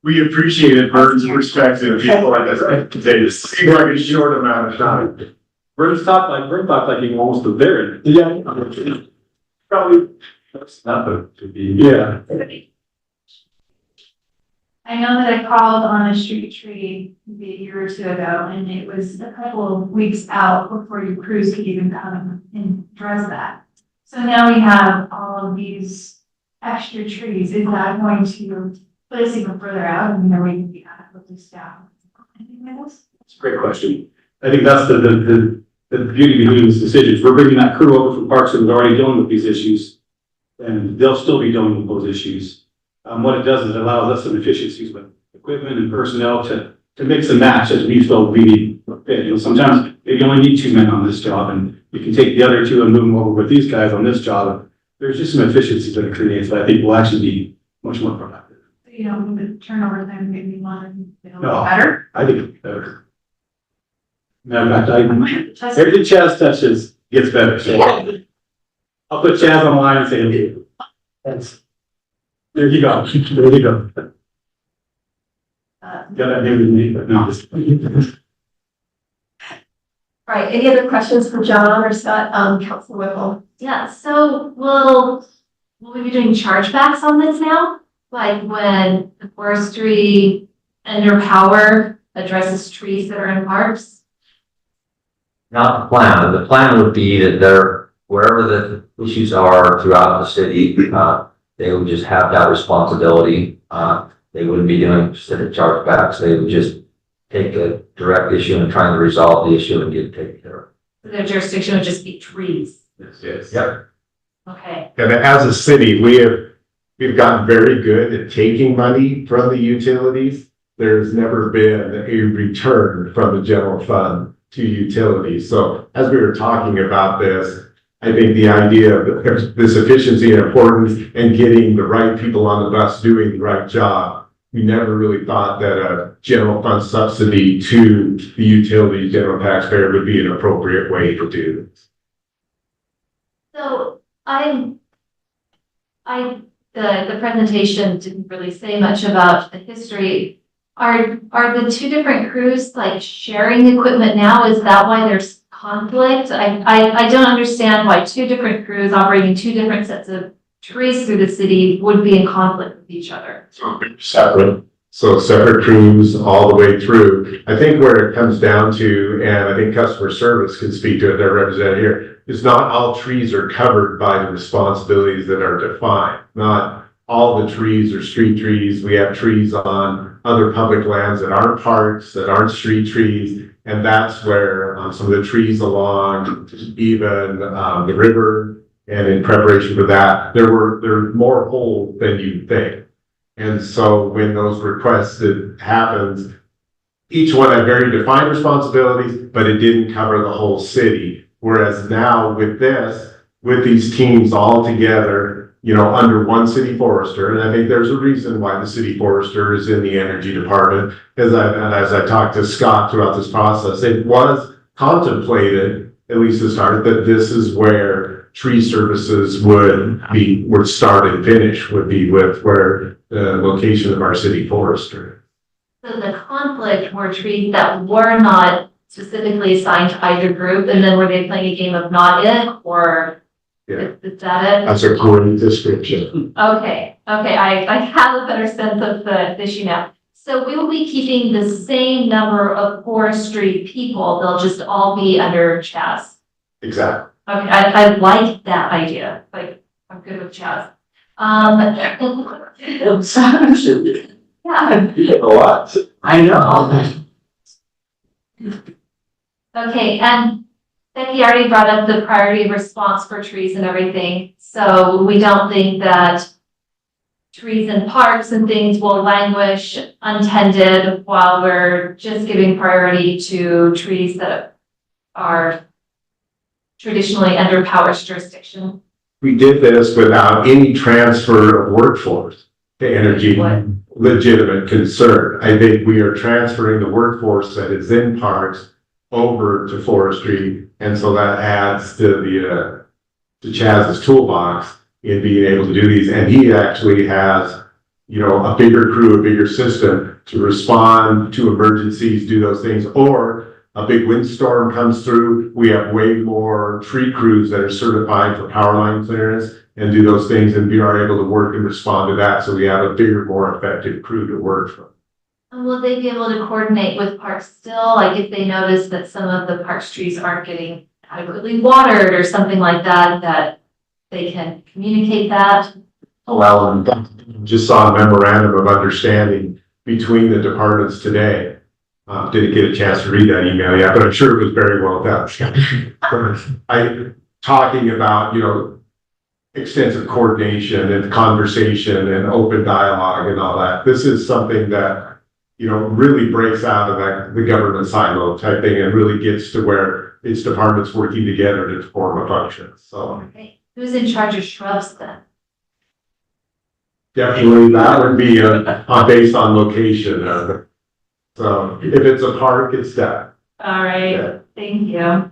We appreciate Vern's perspective. People like this, they just seem like a short amount of time. Vern talked like he almost was there. Yeah. Probably. That's nothing to be. Yeah. I know that I called on a street tree maybe a year or two ago, and it was a couple of weeks out before your crews could even come and address that. So now we have all of these extra trees. Is that going to put us even further out? I mean, are we going to be adequately staffed? Anything like this? It's a great question. I think that's the beauty behind this decision. We're bringing that crew over from Parks and was already dealing with these issues. and they'll still be dealing with those issues. What it does is it allows us some efficiencies with equipment and personnel to mix and match as we feel we need. You know, sometimes you only need 2 men on this job, and you can take the other 2 and move them over with these guys on this job. There's just some efficiencies that it creates that I think will actually be much more productive. You know, the turnover then maybe one, No. better. I think it's better. Matter of fact, everything Chaz touches gets better, so I'll put Chaz on the line and say, that's, there you go, there you go. Got that name with me, but no, just. All right, any other questions for John or Scott, Council Whipple? Yeah, so will we be doing chargebacks on this now? Like when the forestry under power addresses trees that are in parks? Not the plan. The plan would be that wherever the issues are throughout the city, they would just have that responsibility. They wouldn't be doing specific chargebacks. They would just take a direct issue and trying to resolve the issue and get it taken care of. Their jurisdiction would just be trees. Yes. Yep. Okay. And as a city, we've gotten very good at taking money from the utilities. There's never been a return from the general fund to utilities. So as we were talking about this, I think the idea of this efficiency and importance and getting the right people on the bus doing the right job, we never really thought that a general fund subsidy to the utility general taxpayer would be an appropriate way to do this. So the presentation didn't really say much about the history. Are the 2 different crews like sharing equipment now? Is that why there's conflict? I don't understand why 2 different crews operating 2 different sets of trees through the city would be in conflict with each other. Separate. So separate crews all the way through. I think where it comes down to, and I think customer service can speak to it, they're represented here, is not all trees are covered by the responsibilities that are defined. Not all the trees are street trees. We have trees on other public lands that aren't parks, that aren't street trees. And that's where some of the trees along even the river, and in preparation for that, there's more holes than you'd think. And so when those requests happens, each one had very defined responsibilities, but it didn't cover the whole city. Whereas now with these teams all together, you know, under one city forester, and I think there's a reason why the city forester is in the energy department. As I talked to Scott throughout this process, it was contemplated, at least to start, that this is where tree services would start and finish, would be with where the location of our city forester. So the conflict were trees that were not specifically assigned to either group, and then were they playing a game of not it, or is that it? That's a great description. Okay, I have a better sense of the issue now. So we will be keeping the same number of forestry people, they'll just all be under Chaz. Exactly. Okay, I like that idea, like, I'm good with Chaz. Yeah, A lot. I know. okay, and Becky already brought up the priority of response for trees and everything, so we don't think that trees and parks and things will languish untended while we're just giving priority to trees that are traditionally under power's jurisdiction. We did this without any transfer of workforce to energy. What? Legitimate concern. I think we are transferring the workforce that is in parks over to forestry, and so that adds to Chaz's toolbox in being able to do these. And he actually has, you know, a bigger crew, a bigger system to respond to emergencies, do those things. Or a big windstorm comes through, we have way more tree crews that are certified for power line clearance and do those things, and we are able to work and respond to that. So we have a bigger, more effective crew to work from. And will they be able to coordinate with parks still? Like if they notice that some of the park's trees aren't getting adequately watered or something like that, that they can communicate that? Well, just saw a memorandum of understanding between the departments today. Didn't get a chance to read that email yet, but I'm sure it was very well done. Talking about, you know, extensive coordination and conversation and open dialogue and all that. This is something that, you know, really breaks out of that, the government silo type thing and really gets to where it's departments working together to form a function. So Right. Who's in charge of shrubs then? definitely that would be based on location. So if it's a park, it's that. All right, Yeah. thank you.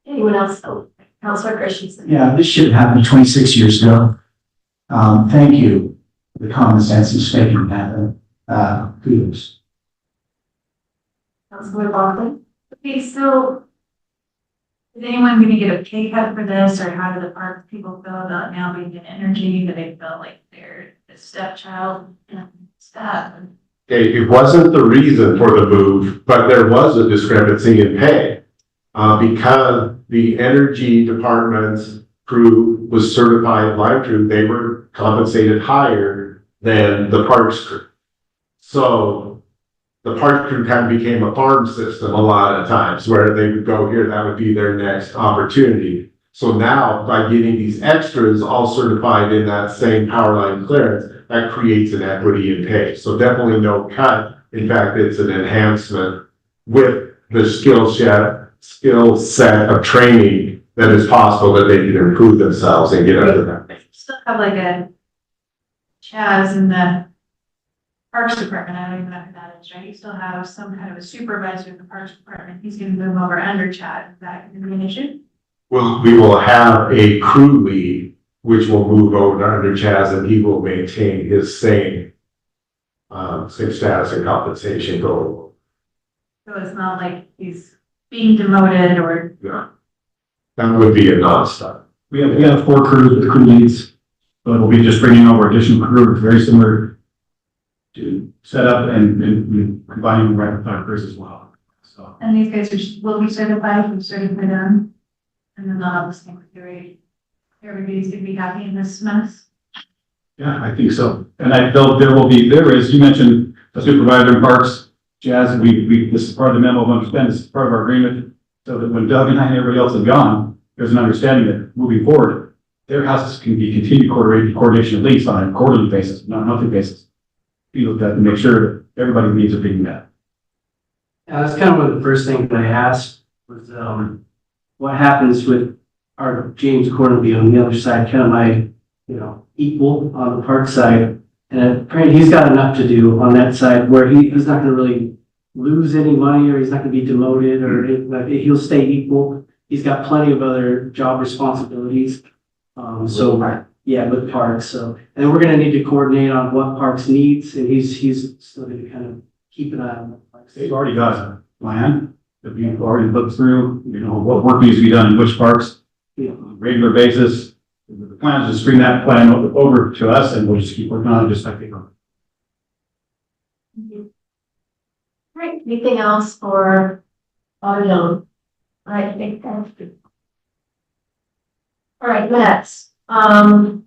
Anyone else? Oh, Councilor Christensen. Yeah, this should have happened 26 years ago. Thank you for the common sense of making that, kudos. Councilor Baldwin. Okay, so is anyone gonna get a pay cut for this, or how do the park people feel about now being in energy? Do they feel like they're the stepchild and stuff? Okay, it wasn't the reason for the move, but there was a discrepancy in pay. Because the energy department's crew was certified line crew, they were compensated higher than the parks crew. So the park crew kind of became a farm system a lot of times where they would go here, that would be their next opportunity. So now by getting these extras all certified in that same power line clearance, that creates an equity in pay. So definitely no cut. In fact, it's an enhancement with the skill set of training that is possible that they can improve themselves and get under that. Still have like a Chaz in the Parks Department, I don't even know who that is, right? You still have some kind of a supervisor in the Parks Department, he's gonna move over under Chad, is that gonna be an issue? Well, we will have a crew lead, which will move over under Chaz, and he will maintain his same status and compensation goal. So it's not like he's being demoted or. Yeah. That would be a non-stop. We have 4 crews with crew leads, but we'll be just bringing over additional crew, very similar to set up and combining right with our crews as well. So, And these guys will be certified, we certify them, and then they'll have the same rate. Everybody's gonna be happy in this mess. yeah, I think so. And there is, you mentioned a supervisor in parks, Jazz, this is part of the memo of understanding, this is part of our agreement. So that when Doug and I and everybody else have gone, there's an understanding that moving forward, their houses can be continued coordination at least on a quarterly basis, not a monthly basis. We looked at to make sure that everybody's needs are being met. Yeah, that's kind of one of the first things that I asked was, what happens with our James Cornby on the other side, kind of my, equal on the park side. And apparently he's got enough to do on that side where he's not gonna really lose any money, or he's not gonna be demoted, or he'll stay equal. He's got plenty of other job responsibilities. Yeah, with parks, so, and we're gonna need to coordinate on what parks needs, and he's still gonna kind of keep an eye on the parks. They've already got a plan that we've already looked through, what work needs to be done in which parks, Yeah. on a regular basis. The plan is just bring that plan over to us and we'll just keep working on it just like they go. All right, anything else for Autumn? All right, thank you. All right, minutes. The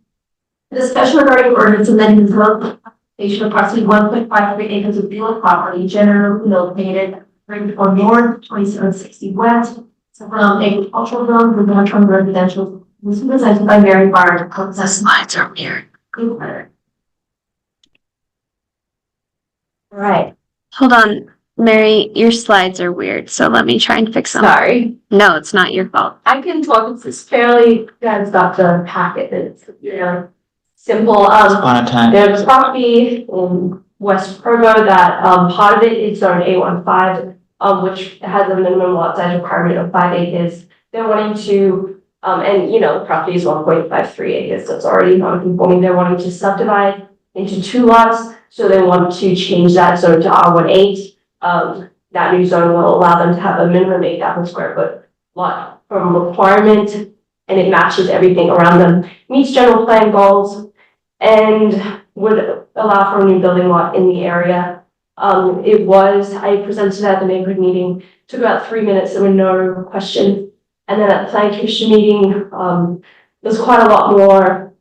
discussion regarding ordinance amending the location of approximately 1.53 acres of real property generally located 34 north, 2760 west, from agricultural zone to long-term residential. This was presented by Mary Barr. The slides are weird. All right. Hold on, Mary, your slides are weird, so let me try and fix them. Sorry. No, it's not your fault. I can talk, it's fairly, guys got the packet, it's, simple. On a time. There's a property in West Provo that, part of it is zoned A15, which has a minimum lot size requirement of 5 acres. They're wanting to, the property is 1.53 acres, so it's already non-conforming. They're wanting to subdivide into 2 lots, so they want to change that zone to R18. That new zone will allow them to have a minimum 8,000 square foot lot from requirement, and it matches everything around them, meets general plan goals, and would allow for a new building lot in the area. I presented at the neighborhood meeting, took about 3 minutes, there were no questions. And then at the planning commission meeting, there's quite a lot more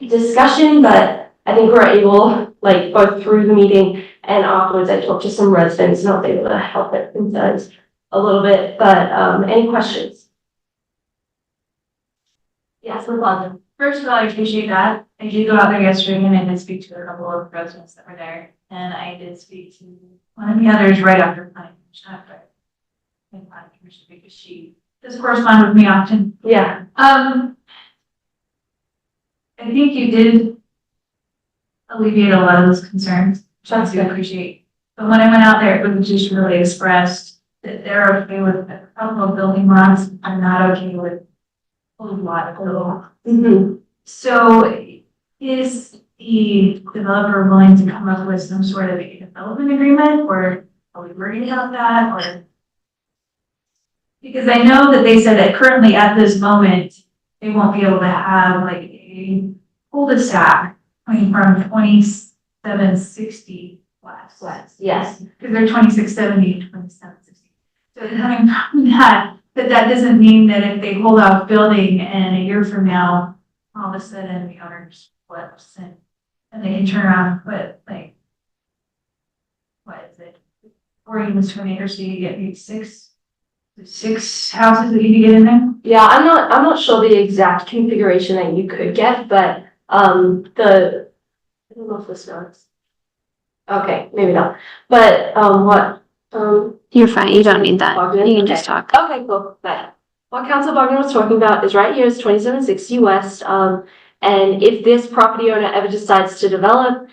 discussion, but I think we're able, both through the meeting and afterwards, I talked to some residents and I was able to help their concerns a little bit, but any questions? Yes, with London. First of all, I appreciate that. I did go out there yesterday and I did speak to a couple of residents that were there. And I did speak to one of the others right after planning commission after. In planning commission because she does correspond with me often. Yeah. I think you did alleviate a lot of those concerns, which I do appreciate. But when I went out there, it was just really expressed that they're okay with a couple of building lots and not okay with a lot of building. So is the developer willing to come up with some sort of a development agreement, or are we worried about that, or? Because I know that they said that currently at this moment, they won't be able to have like a cul-de-sac coming from 2760 west. Yes. Because they're 2670 and 2760. So coming from that, but that doesn't mean that if they hold off building and a year from now, all of a sudden the owners flips and they can turn around and put like, what is it? 4 units to an acre, so you get maybe six houses that you can get in there? Yeah, I'm not sure the exact configuration that you could get, but I don't know if this knows. Okay, maybe not. But You're fine, you don't need that. Bogdan? You can just talk. Okay, cool. But what Council Bogdan was talking about is right here is 2760 West. And if this property owner ever decides to develop,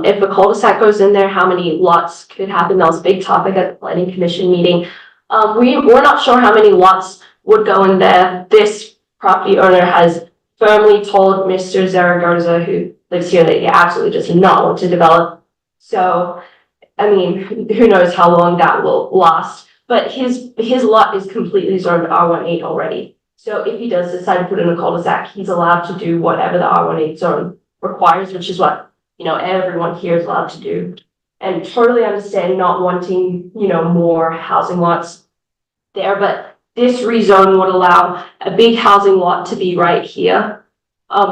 if a cul-de-sac goes in there, how many lots could happen? That was a big topic at the planning commission meeting. We're not sure how many lots would go in there. This property owner has firmly told Mr. Zaragoza, who lives here, that he absolutely does not want to develop. So, I mean, who knows how long that will last. But his lot is completely zoned R18 already. So if he does decide to put in a cul-de-sac, he's allowed to do whatever the R18 zone requires, which is what, everyone here is allowed to do. And totally understand not wanting, more housing lots there, but this rezone would allow a big housing lot to be right here,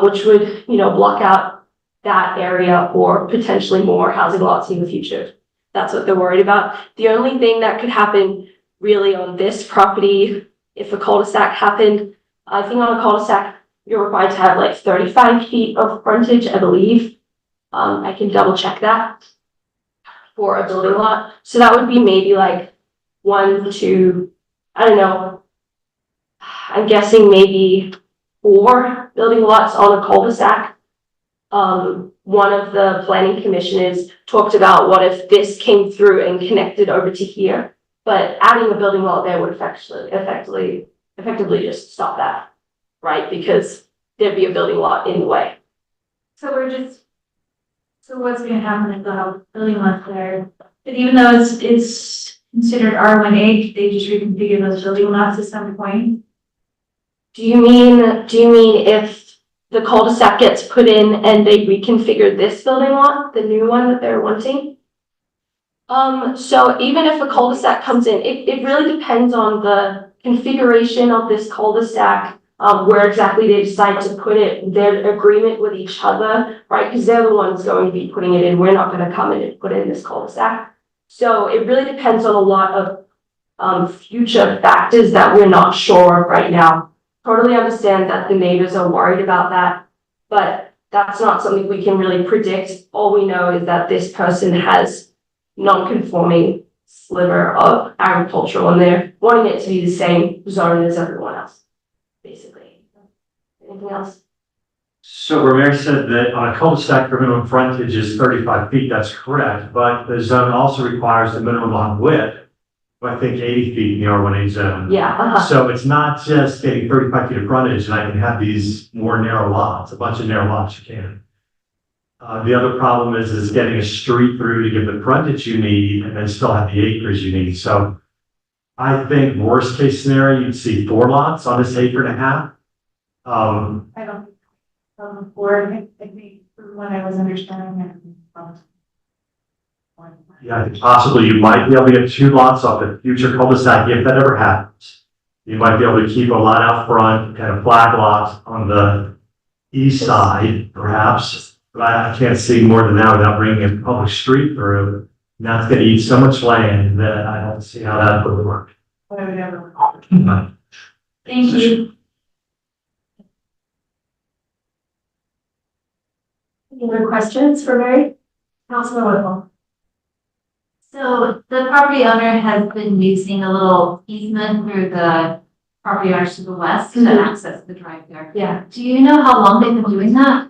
which would, block out that area or potentially more housing lots in the future. That's what they're worried about. The only thing that could happen really on this property, if a cul-de-sac happened, I think on a cul-de-sac, you're required to have like 35 feet of frontage, I believe. I can double check that for a building lot. So that would be maybe like 1, 2, I don't know. I'm guessing maybe 4 building lots on a cul-de-sac. One of the planning commissioners talked about what if this came through and connected over to here, but adding a building lot there would effectively just stop that, right? Because there'd be a building lot in the way. So what's gonna happen if the building lot there? But even though it's considered R18, they just reconfigure those building lots at some point? Do you mean if the cul-de-sac gets put in and they reconfigure this building lot, the new one that they're wanting? So even if a cul-de-sac comes in, it really depends on the configuration of this cul-de-sac, where exactly they decide to put it, their agreement with each other, right? Because they're the ones going to be putting it in. We're not going to come in and put in this cul-de-sac. So it really depends on a lot of future factors that we're not sure of right now. Totally understand that the neighbors are worried about that, but that's not something we can really predict. All we know is that this person has non-conforming sliver of agricultural and they're wanting it to be the same zone as everyone else, basically. Anything else? So where Mary said that on a cul-de-sac, the minimum frontage is 35 feet, that's correct, but the zone also requires the minimum lot width, I think 80 feet in the R18 zone. Yeah. So it's not just getting 35 feet of frontage and I can have these more narrow lots, a bunch of narrow lots you can. The other problem is getting a street through to give the frontage you need and then still have the acres you need. So I think worst case scenario, you'd see 4 lots on this 1.5 acres. I don't think, or I think from what I was understanding. Yeah, I think possibly you might be able to get 2 lots off the future cul-de-sac if that ever happens. You might be able to keep a lot out front, kind of flag lots on the east side, perhaps. But I can't see more than that without bringing a public street through. And that's going to eat so much land that I don't see how that would work. Thank you. Any other questions for Mary? Councilman Whipple? So the property owner has been using a little easement through the property owners to the west to access the drive there. Yeah. Do you know how long they've been doing that?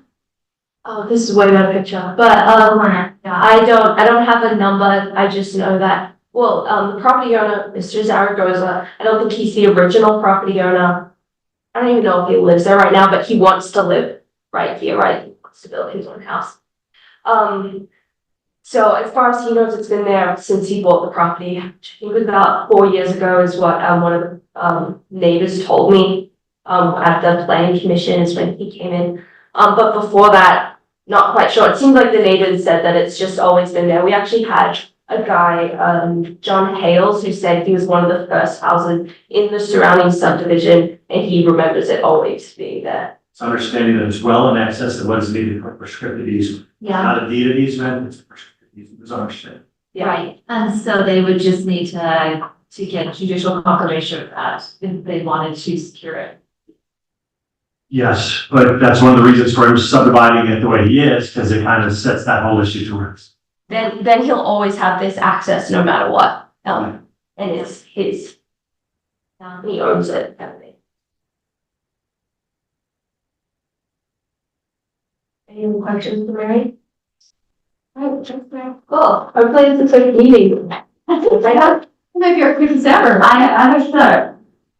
Oh, this is way better picture, but, Yeah. I don't have a number, I just know that, well, the property owner, Mr. Zaragoza, I don't think he's the original property owner. I don't even know if he lives there right now, but he wants to live right here, right? He wants to build his own house. So as far as he knows, it's been there since he bought the property. I think it was about 4 years ago is what, one of the, neighbors told me, at the planning commission is when he came in. But before that, not quite sure. It seems like the neighbors said that it's just always been there. We actually had a guy, John Hales, who said he was one of the first houses in the surrounding subdivision, and he remembers it always being there. It's understanding that it's well in excess of what is needed for prescriptive easement. Yeah. Not a deed of easement, it's a prescriptive easement, it's understanding. Right, and so they would just need to get judicial confirmation of that if they wanted to secure it. Yes, but that's one of the reasons for him subdividing it the way he is, because it kind of sets that whole issue to rest. Then he'll always have this access no matter what. And it's his. He owns it, kind of thing. Any other questions for Mary? Alright, thanks, Mary. Cool, hopefully it's a quick meeting. Maybe our quickest ever. I understood.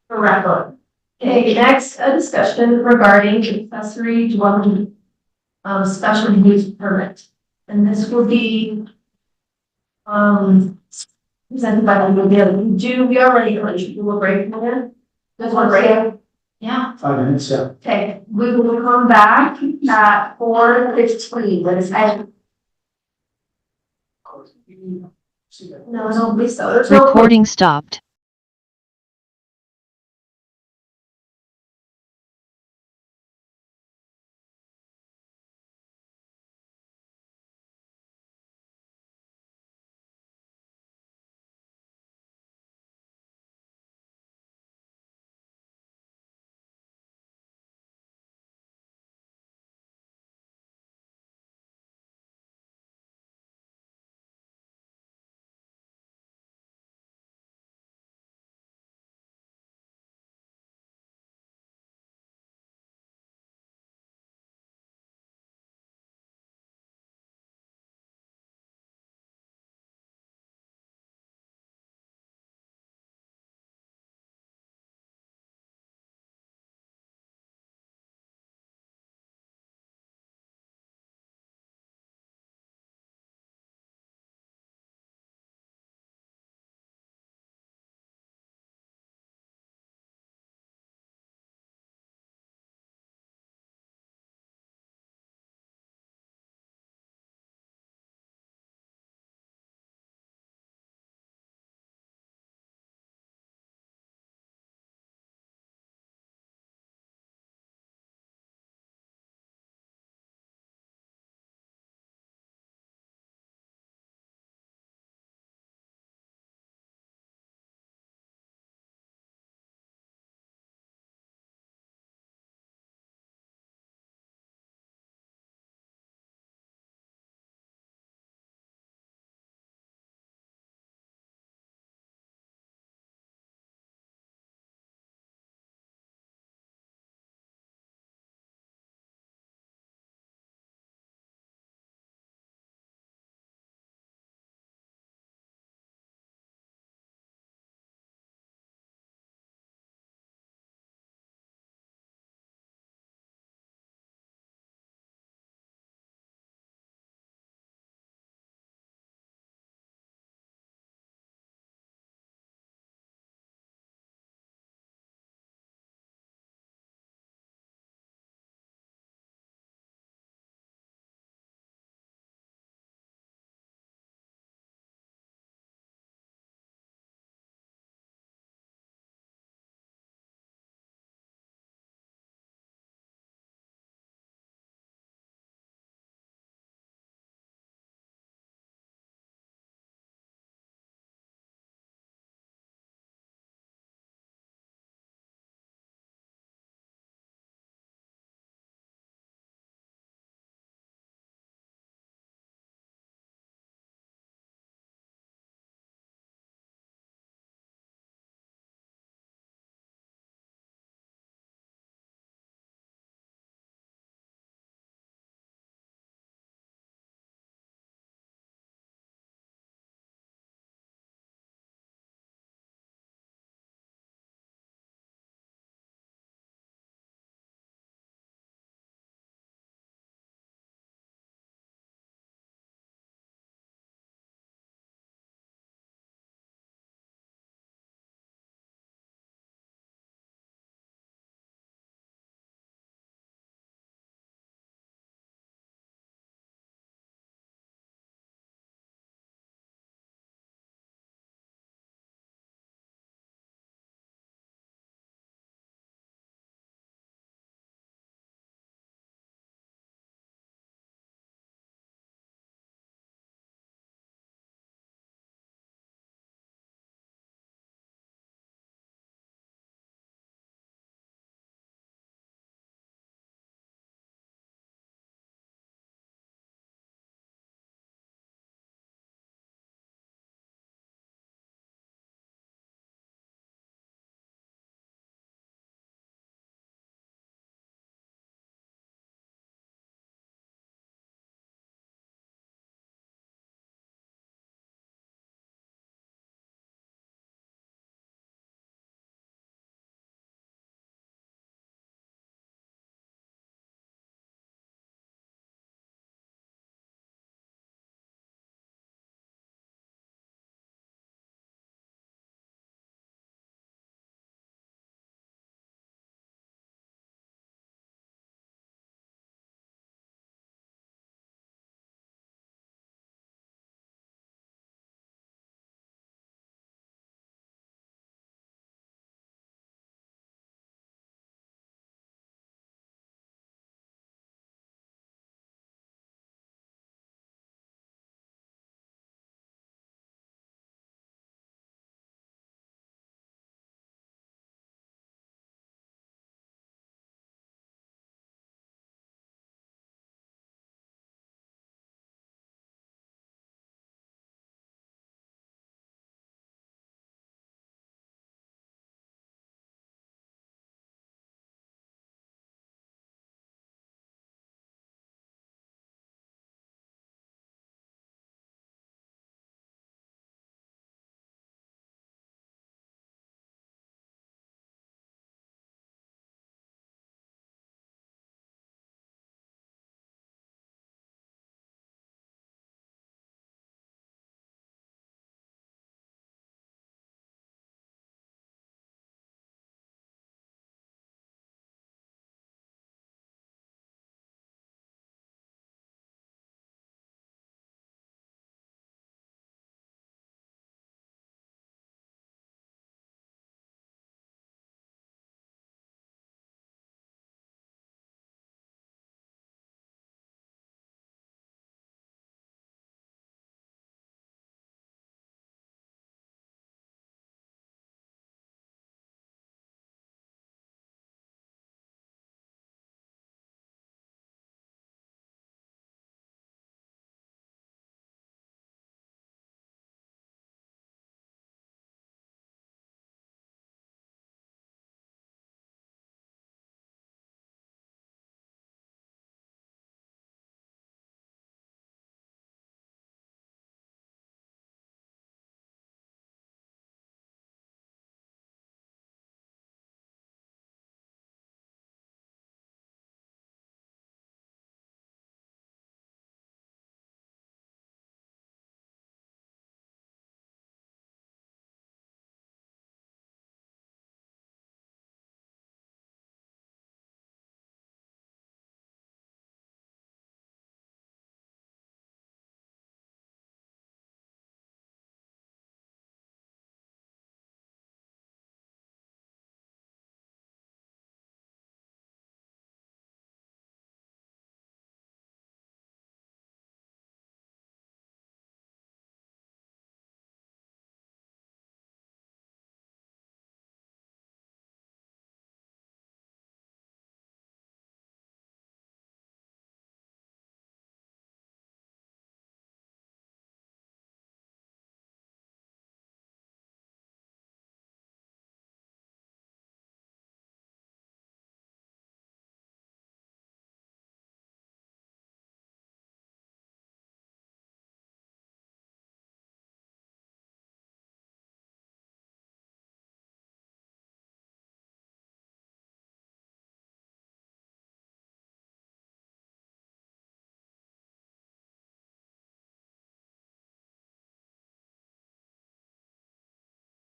For record. Okay, next, a discussion regarding accessory dwelling, special use permit. And this will be, presented by the we already do a break here? There's one break? Yeah. 5 minutes, yeah. Okay, we will come back at 4:15, but it's at. No, don't be so. There's no- Recording stopped.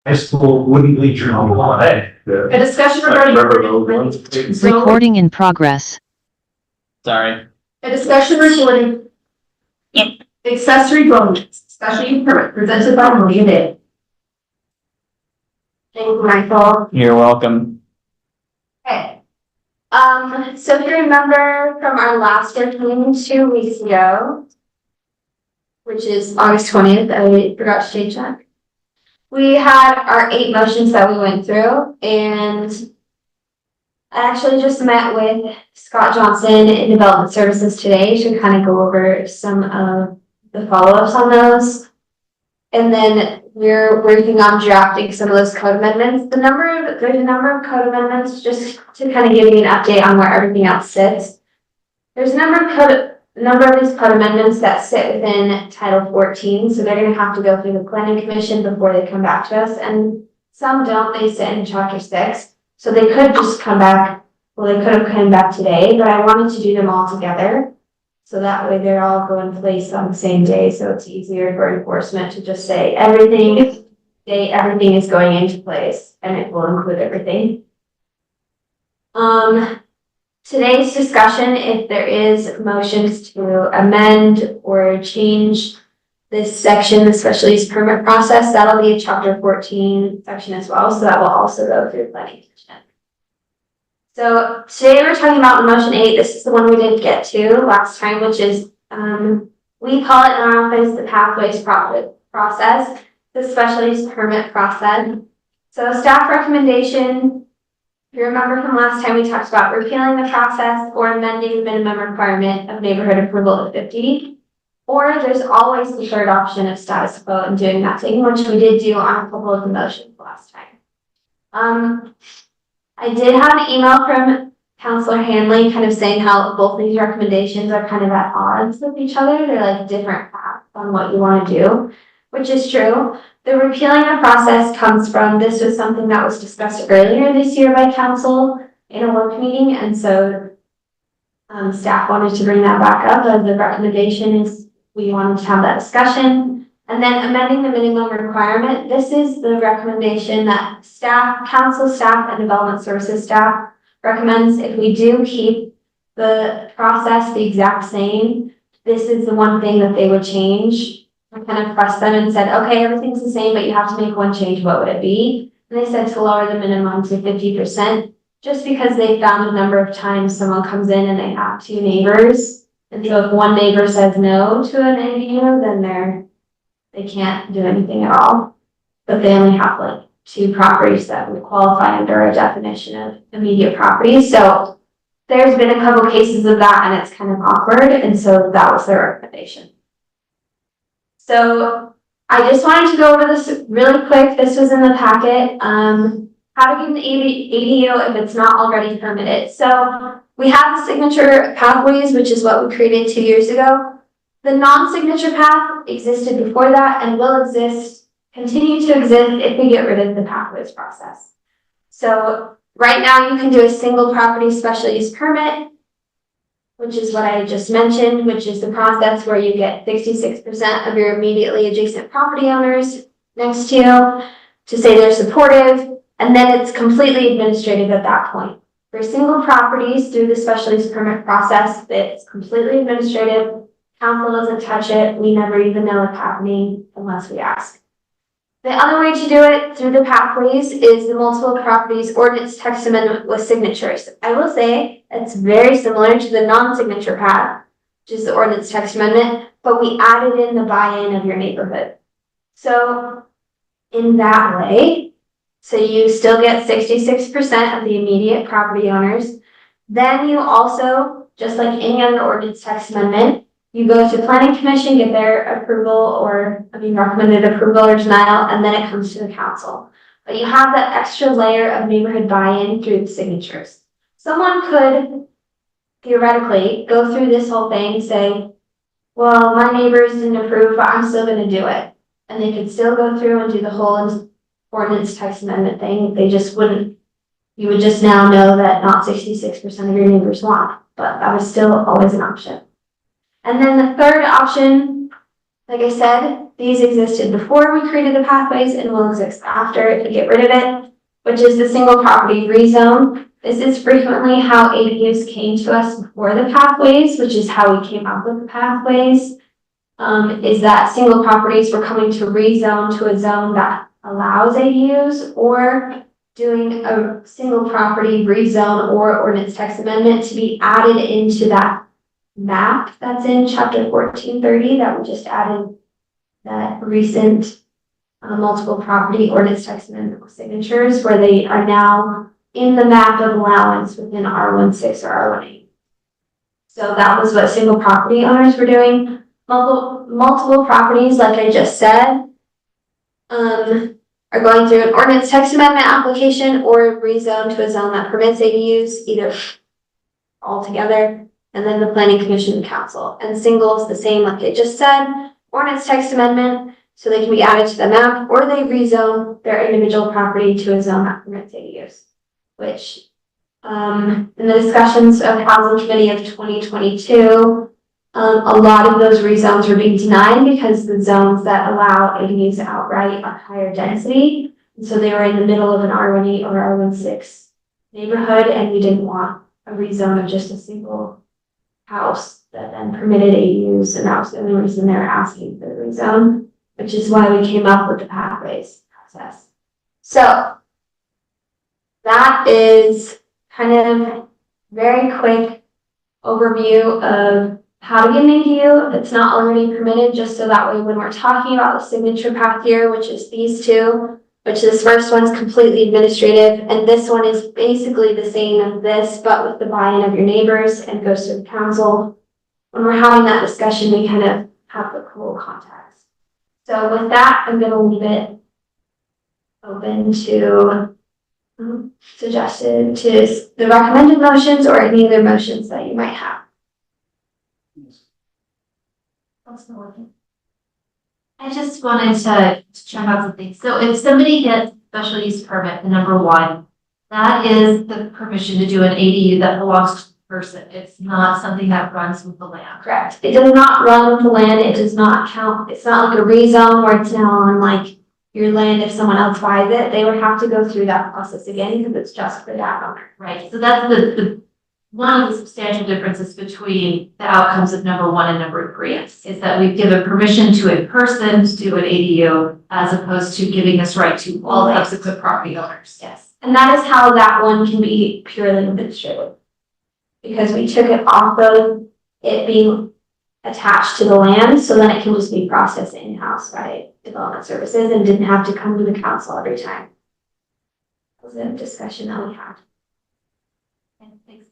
high school wouldn't leave your home all day. A discussion regarding. Recording in progress. Sorry. A discussion regarding accessory dwelling units, special use permit presented by Maria Day. Thank you, Michael. You're welcome. Okay. So if you remember from our last meeting 2 weeks ago, which is August 20th, I forgot to change that. We had our 8 motions that we went through, and I actually just met with Scott Johnson in Development Services today to kind of go over some of the follow-ups on those. And then we're working on drafting some of those code amendments. There's a number of code amendments, just to kind of give you an update on where everything else sits. There's a number of these code amendments that sit within Title 14, so they're going to have to go through the Planning Commission before they come back to us, and some don't. They sit in Chapter 6, so they could just come back. Well, they could have come back today, but I wanted to do them all together, so that way they're all go in place on the same day, so it's easier for enforcement to just say everything is going into place, and it will include everything. Today's discussion, if there is motions to amend or change this section, the special use permit process, that'll be a Chapter 14 section as well, so that will also go through planning commission. So today we're talking about motion 8. This is the one we didn't get to last time, which is, we call it in our office the pathways process, the special use permit process. So staff recommendation, if you remember from last time, we talked about repealing the process or amending the minimum requirement of neighborhood approval to 50. Or there's always the third option of status quo and doing nothing, which we did do on a couple of the motions last time. I did have an email from Councilor Hanley kind of saying how both these recommendations are kind of at odds with each other. They're like different paths on what you want to do, which is true. The repealing the process comes from, this was something that was discussed earlier this year by council in a work meeting, and so staff wanted to bring that back up as the recommendation is we wanted to have that discussion. And then amending the minimum requirement, this is the recommendation that staff, council staff, and development services staff recommends. If we do keep the process the exact same, this is the one thing that they would change. I kind of pressed them and said, okay, everything's the same, but you have to make one change. What would it be? And they said to lower the minimum to 50%, just because they found a number of times someone comes in and they have 2 neighbors. And so if one neighbor says no to an ADU, then they can't do anything at all. But they only have like 2 properties that would qualify under a definition of immediate property. So there's been a couple cases of that, and it's kind of awkward. And so that was their recommendation. So I just wanted to go over this really quick. This was in the packet. How to get an ADU if it's not already permitted. So we have the signature pathways, which is what we created 2 years ago. The non-signature path existed before that and will continue to exist if we get rid of the pathways process. So right now you can do a single property special use permit, which is what I just mentioned, which is the process where you get 66% of your immediately adjacent property owners next to you to say they're supportive, and then it's completely administrative at that point. For single properties through the special use permit process, it's completely administrative. Council doesn't touch it. We never even know what's happening unless we ask. The other way to do it through the pathways is the multiple properties ordinance text amendment with signatures. I will say it's very similar to the non-signature path, which is the ordinance text amendment, but we added in the buy-in of your neighborhood. So in that way, so you still get 66% of the immediate property owners. Then you also, just like any other ordinance text amendment, you go to planning commission, get their approval recommended approval or denial, and then it comes to the council. But you have that extra layer of neighborhood buy-in through the signatures. Someone could theoretically go through this whole thing and say, well, my neighbors didn't approve, but I'm still going to do it. And they could still go through and do the whole ordinance text amendment thing. They just wouldn't, you would just now know that not 66% of your neighbors want, but that was still always an option. And then the third option, like I said, these existed before we created the pathways and will exist after to get rid of it, which is the single property rezone. This is frequently how ADUs came to us before the pathways, which is how we came up with the pathways. Is that single properties were coming to rezone to a zone that allows ADUs, or doing a single property rezone or ordinance text amendment to be added into that map that's in chapter 1430 that we just added, that recent multiple property ordinance text amendment signatures, where they are now in the map of allowance within R16 or R18. So that was what single property owners were doing. Multiple properties, like I just said, are going through an ordinance text amendment application or rezone to a zone that permits ADUs, either altogether, and then the planning commission and council. And singles, the same, like I just said, ordinance text amendment, so they can be added to the map, or they rezone their individual property to a zone that permits ADUs, which, in the discussions of Housing Committee of 2022, a lot of those rezones were being denied because the zones that allow ADUs outright are higher density. And so they were in the middle of an R18 or R16 neighborhood, and we didn't want a rezone of just a single house that then permitted ADUs, and that was the only reason they were asking for the rezone, which is why we came up with the pathways process. So that is kind of very quick overview of how to get an ADU that's not already permitted, just so that way when we're talking about the signature path here, which is these two, which this first one's completely administrative, and this one is basically the same as this, but with the buy-in of your neighbors and goes to the council. When we're having that discussion, we kind of have the cool context. So with that, I'm gonna leave it open to suggested to the recommended motions or any other motions that you might have. I just wanted to check out something. So if somebody gets special use permit, the number one, that is the permission to do an ADU that belongs to the person. It's not something that runs with the land. Correct. It does not run with the land. It does not count. It's not like a rezone where it's now on like your land. If someone else buys it, they would have to go through that process again because it's just for that owner. Right. So that's the one of the substantial differences between the outcomes of number one and number three is that we've given permission to a person to do an ADU as opposed to giving this right to all subsequent property owners. Yes. And that is how that one can be purely administrative. Because we took it off of it being attached to the land, so then it can just be processed in-house by development services and didn't have to come to the council every time. That was a discussion that we had. Thanks.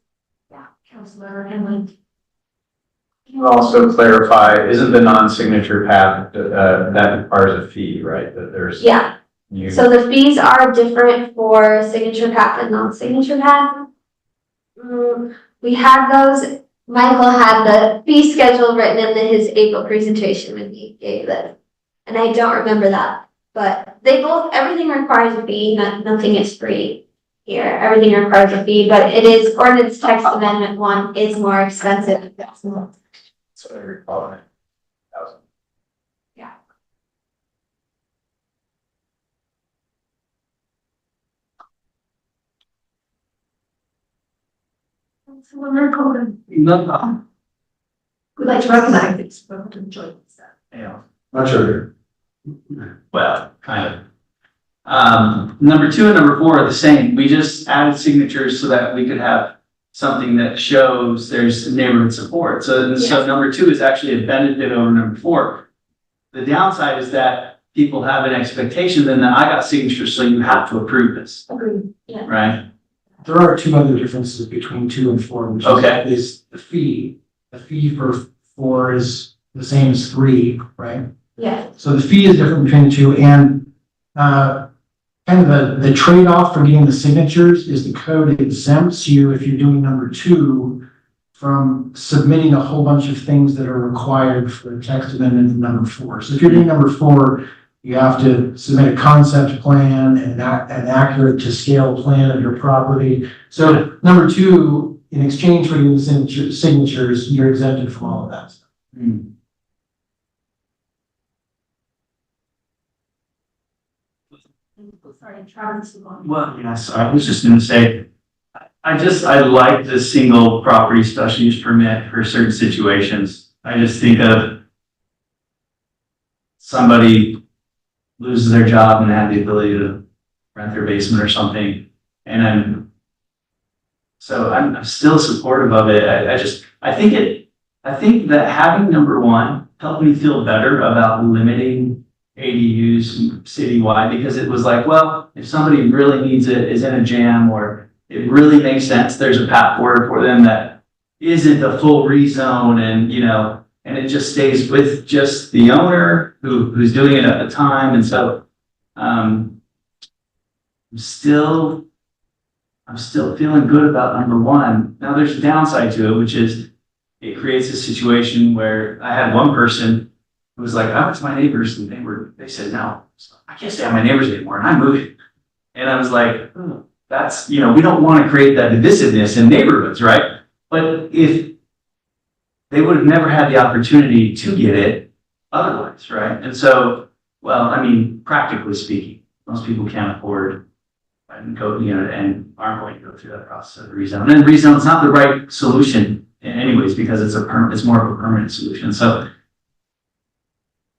Yeah, Councilor Henley. You also clarify, isn't the non-signature path, that requires a fee, right? That there's. Yeah. So the fees are different for signature path and non-signature path. We had those. Michael had the fee schedule written in his April presentation when he gave it. And I don't remember that, but they both, everything requires a fee, nothing is free here. Everything requires a fee, but it is ordinance text amendment one is more expensive. That's what I recall. Yeah. No. We'd like to recognize these people to enjoy stuff. Yeah. Not sure. Well, kind of. Number 2 and number 4 are the same. We just added signatures so that we could have something that shows there's neighborhood support. So number 2 is actually a benefit over number 4. The downside is that people have an expectation then that I got signatures, so you have to approve this, Agreed. Yeah. right? There are two other differences between 2 and 4, which is the fee. The fee for 4 is the same as 3, right? Yeah. So the fee is different between the two, and kind of the trade-off for getting the signatures is the code exempts you, if you're doing number 2, from submitting a whole bunch of things that are required for text amendment in number 4. So if you're doing number 4, you have to submit a concept plan and an accurate to scale plan of your property. So number 2, in exchange for getting the signatures, you're exempted from all of that stuff. Sorry, Travis. Well, yes, I was just gonna say, I like the single property special use permit for certain situations. I just think of somebody loses their job and they have the ability to rent their basement or something. And I'm still supportive of it. I think that having number one helped me feel better about limiting ADUs citywide, because it was like, well, if somebody really needs it, is in a jam, or it really makes sense, there's a path forward for them that isn't a full rezone, and and it just stays with just the owner who's doing it at the time. And so I'm still feeling good about number one. Now there's a downside to it, which is it creates a situation where I had one person who was like, I went to my neighbors and they said, no, I can't stay at my neighbors anymore, and I'm moving. And I was like, oh, that's, we don't want to create that divisiveness in neighborhoods, right? But if they would have never had the opportunity to get it otherwise, right? And so, well, I mean, practically speaking, most people can't afford and and aren't going to go through that process of rezone. And rezone is not the right solution anyways, because it's more of a permanent solution. So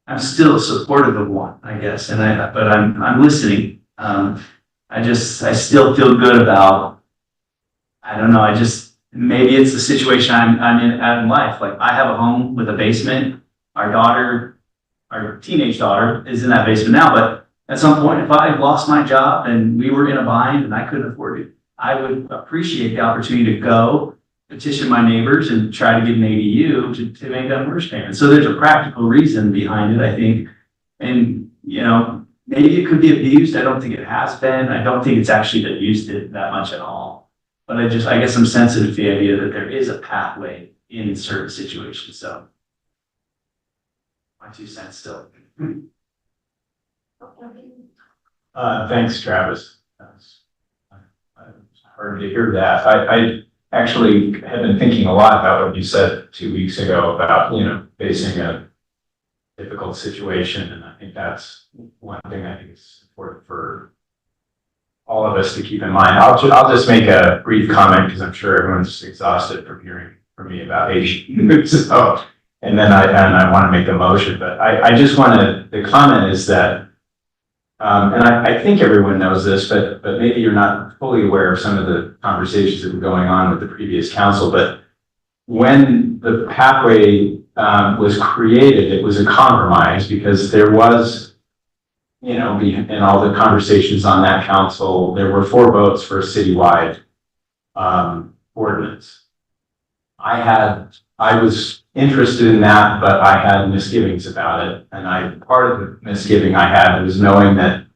I'm still supportive of one, I guess, but I'm listening. I still feel good about, I don't know, maybe it's the situation I'm in life. Like, I have a home with a basement. Our teenage daughter is in that basement now, but at some point, if I lost my job and we were in a bind and I couldn't afford it, I would appreciate the opportunity to go petition my neighbors and try to get an ADU to make that mortgage payment. So there's a practical reason behind it, I think. And, maybe it could be abused. I don't think it has been. I don't think it's actually been used that much at all. But I guess I'm sensitive to the idea that there is a pathway in certain situations. So my 2 cents still. Thanks, Travis. That's hard to hear that. I actually have been thinking a lot about what you said 2 weeks ago about, facing a difficult situation. And I think that's one thing I think is important for all of us to keep in mind. I'll just make a brief comment, because I'm sure everyone's exhausted from hearing from me about ADUs. So, and then I want to make a motion, but I just the comment is that, and I think everyone knows this, but maybe you're not fully aware of some of the conversations that were going on with the previous council. But when the pathway was created, it was a compromise, because there was, in all the conversations on that council, there were 4 votes for a citywide ordinance. I was interested in that, but I had misgivings about it. And part of the misgiving I had was knowing that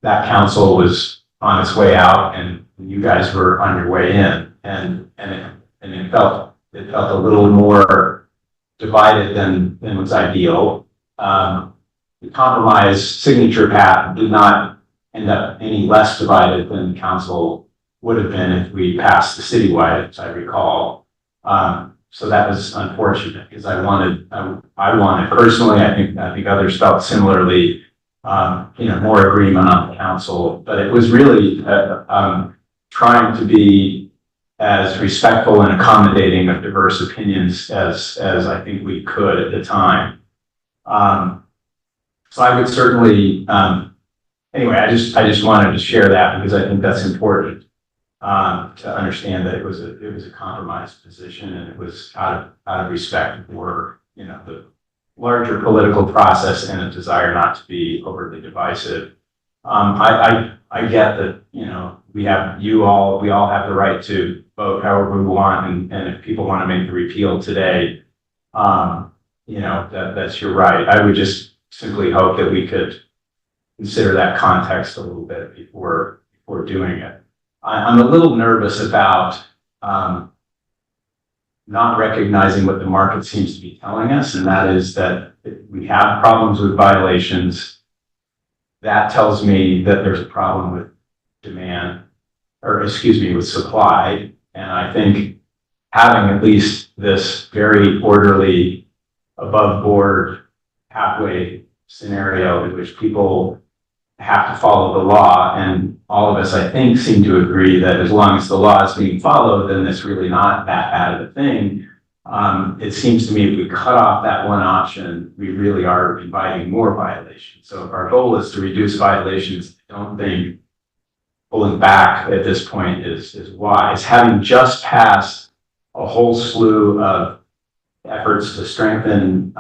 council was on its way out and you guys were on your way in. And it felt a little more divided than was ideal. The compromise signature path did not end up any less divided than the council would have been if we passed the citywide, as I recall. So that was unfortunate, because I wanted personally, I think others felt similarly, more agreement on the council, but it was really trying to be as respectful and accommodating of diverse opinions as I think we could at the time. So I would certainly, anyway, I just wanted to share that, because I think that's important to understand that it was a compromised position, and it was out of respect for the larger political process and a desire not to be overly divisive. I get that we all have the right to vote however we want, and if people want to make the repeal today, that's your right. I would just simply hope that we could consider that context a little bit before doing it. I'm a little nervous about not recognizing what the market seems to be telling us, and that is that we have problems with violations. That tells me that there's a problem with with supply. And I think having at least this very orderly, above board pathway scenario in which people have to follow the law, and all of us, I think, seem to agree that as long as the law is being followed, then it's really not that bad of a thing. It seems to me if we cut off that one option, we really are inviting more violations. So if our goal is to reduce violations, I don't think pulling back at this point is wise. Having just passed a whole slew of efforts to strengthen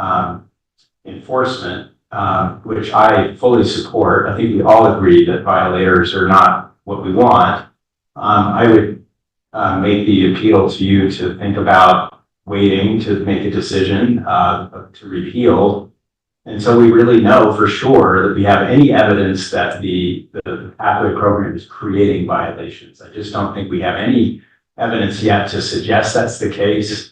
enforcement, which I fully support. I think we all agree that violators are not what we want. I would make the appeal to you to think about waiting to make a decision to repeal until we really know for sure that we have any evidence that the pathway program is creating violations. I just don't think we have any evidence yet to suggest that's the case.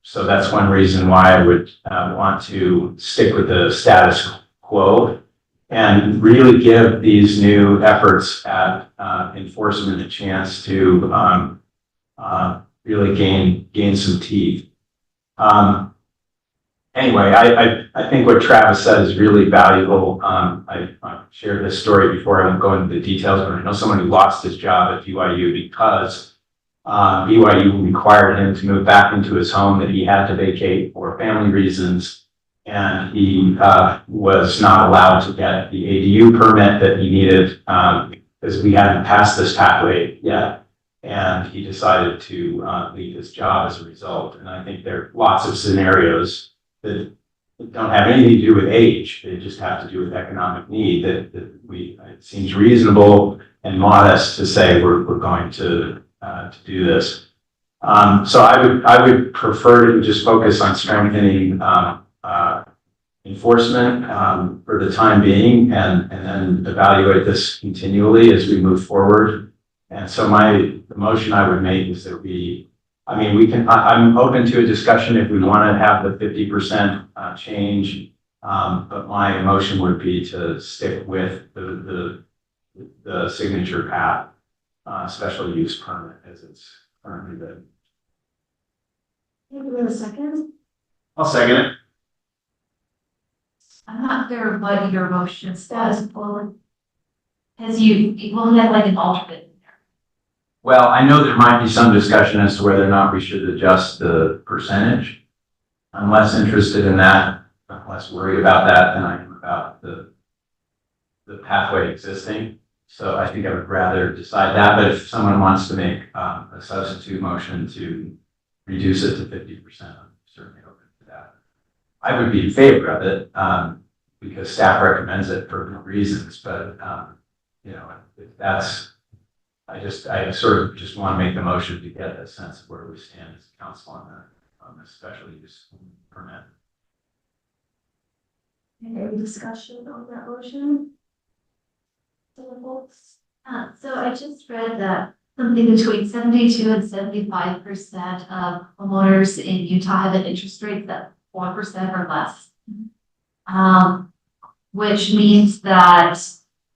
So that's one reason why I would want to stick with the status quo and really give these new efforts at enforcement a chance to really gain some teeth. Anyway, I think what Travis said is really valuable. I shared this story before. I won't go into the details, but I know someone who lost his job at BYU because BYU required him to move back into his home that he had to vacate for family reasons, and he was not allowed to get the ADU permit that he needed because we hadn't passed this pathway yet, and he decided to leave his job as a result. And I think there are lots of scenarios that don't have anything to do with age. They just have to do with economic need that it seems reasonable and modest to say we're going to do this. So I would prefer to just focus on strengthening enforcement for the time being and then evaluate this continually as we move forward. And so the motion I would make is that I'm open to a discussion if we want to have the 50% change, but my motion would be to stick with the signature path. Special use permit as it's currently been. Give me a second. I'll second it. I'm not sure what your motion status quo. Has you have like an alternate in there? Well, I know there might be some discussion as to whether or not we should adjust the percentage. I'm less interested in that. I'm less worried about that than I am about the pathway existing. So I think I would rather decide that, but if someone wants to make a substitute motion to reduce it to 50%, I'm certainly open to that. I would be in favor of it because staff recommends it for good reasons, but if that's, I sort of just want to make the motion to get a sense of where we stand as council on this special use permit. Any discussion on that motion? So I just read that something between 72 and 75% of homeowners in Utah have an interest rate that's 4% or less. Which means that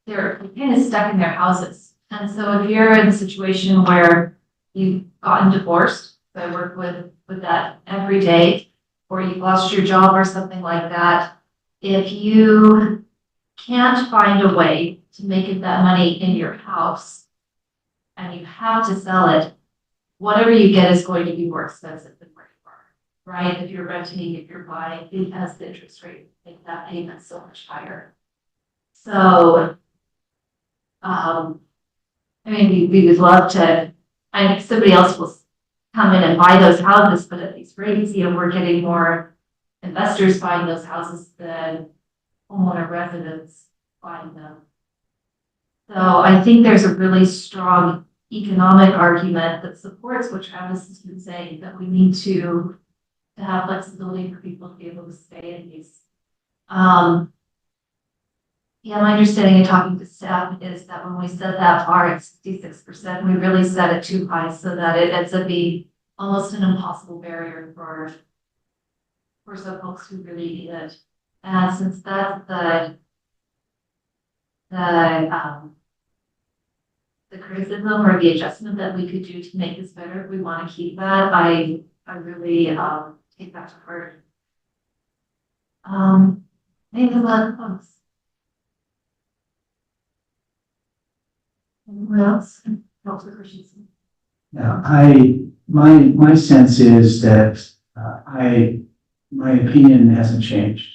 they're kind of stuck in their houses. And so if you're in a situation where you've gotten divorced, so I work with that every day, or you've lost your job or something like that, if you can't find a way to make that money in your house and you have to sell it, whatever you get is going to be more expensive than where you are, right? If you're renting, if you're buying, because the interest rate makes that payment so much higher. So, we would love to, somebody else will come in and buy those houses, but at these rates, we're getting more investors buying those houses than homeowner residents buying them. So I think there's a really strong economic argument that supports what Travis has been saying, that we need to have flexibility for people to be able to stay in these. My understanding of talking to staff is that when we set that bar at 66%, we really set it too high so that it ends up being almost an impossible barrier for some folks who really need it. And since that's the criticism or the adjustment that we could do to make this better, if we want to keep that, I really take that to heart. Any other folks? Anyone else? Councilor Christensen. Now, my sense is that, my opinion hasn't changed.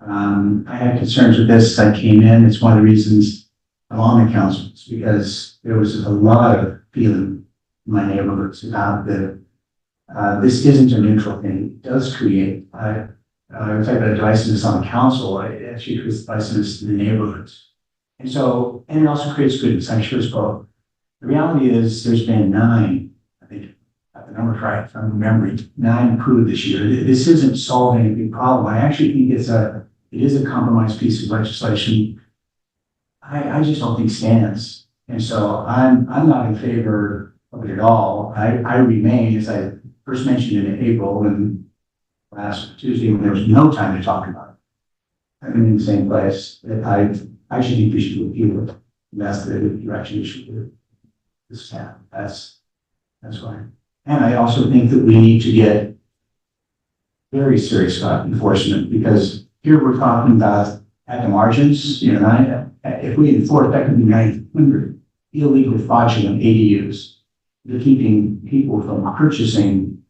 I had concerns with this as I came in. It's one of the reasons I'm on the council, it's because there was a lot of feeling in my neighborhoods about this isn't a neutral thing. It does create, I was talking about divisiveness on the council, it actually creates divisiveness in the neighborhoods. And so, and it also creates goodness, I'm sure it's both. The reality is there's been 9, I think, got the number right from memory, 9 approved this year. This isn't solving a big problem. I actually think it is a compromise piece of legislation. I just don't think stands. And so I'm not in favor of it at all. I remain, as I first mentioned in April, when last Tuesday, when there was no time to talk about it. I'm in the same place that I actually think we should repeal it. And that's the direction we should do. This town. That's why. And I also think that we need to get very serious about enforcement, because here we're talking about at the margins, if we enforce effectively 900 illegal fraudulent ADUs, they're keeping people from purchasing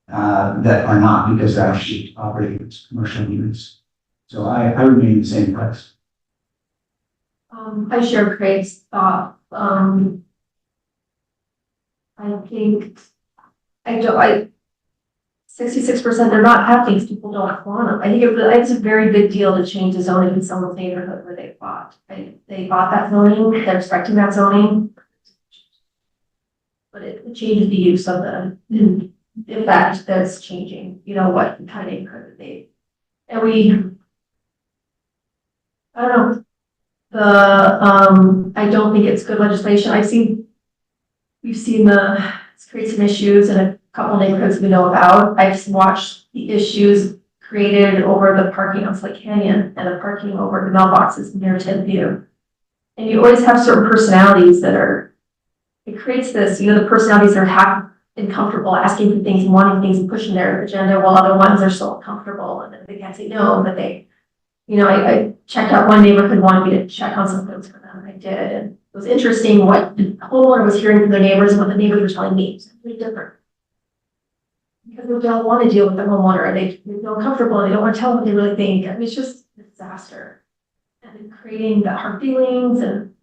that are not, because they're actually operating as commercial units. So I remain in the same place. I share Craig's thought. I think, 66% they're not happening, people don't want them. I think it's a very big deal to change the zoning in someone's neighborhood where they bought. They bought that zoning, they're expecting that zoning. But it changes the use of the effect that's changing, what kind of neighborhood they, and I don't know. I don't think it's good legislation. We've seen it's created some issues in a couple neighborhoods we know about. I've just watched the issues created over the parking on Slate Canyon and the parking over the mailboxes near 10th View. And you always have certain personalities it creates this, the personalities that are happy and comfortable asking for things and wanting things and pushing their agenda, while other ones are so uncomfortable and they can't say no, but they, I checked out one neighborhood wanted me to check on some things for them, and I did. And it was interesting what the homeowner was hearing from their neighbors and what the neighbors were telling me. It's pretty different. Because they don't want to deal with the homeowner, and they feel comfortable and they don't want to tell them what they really think. I mean, it's just a disaster. And creating the hard feelings and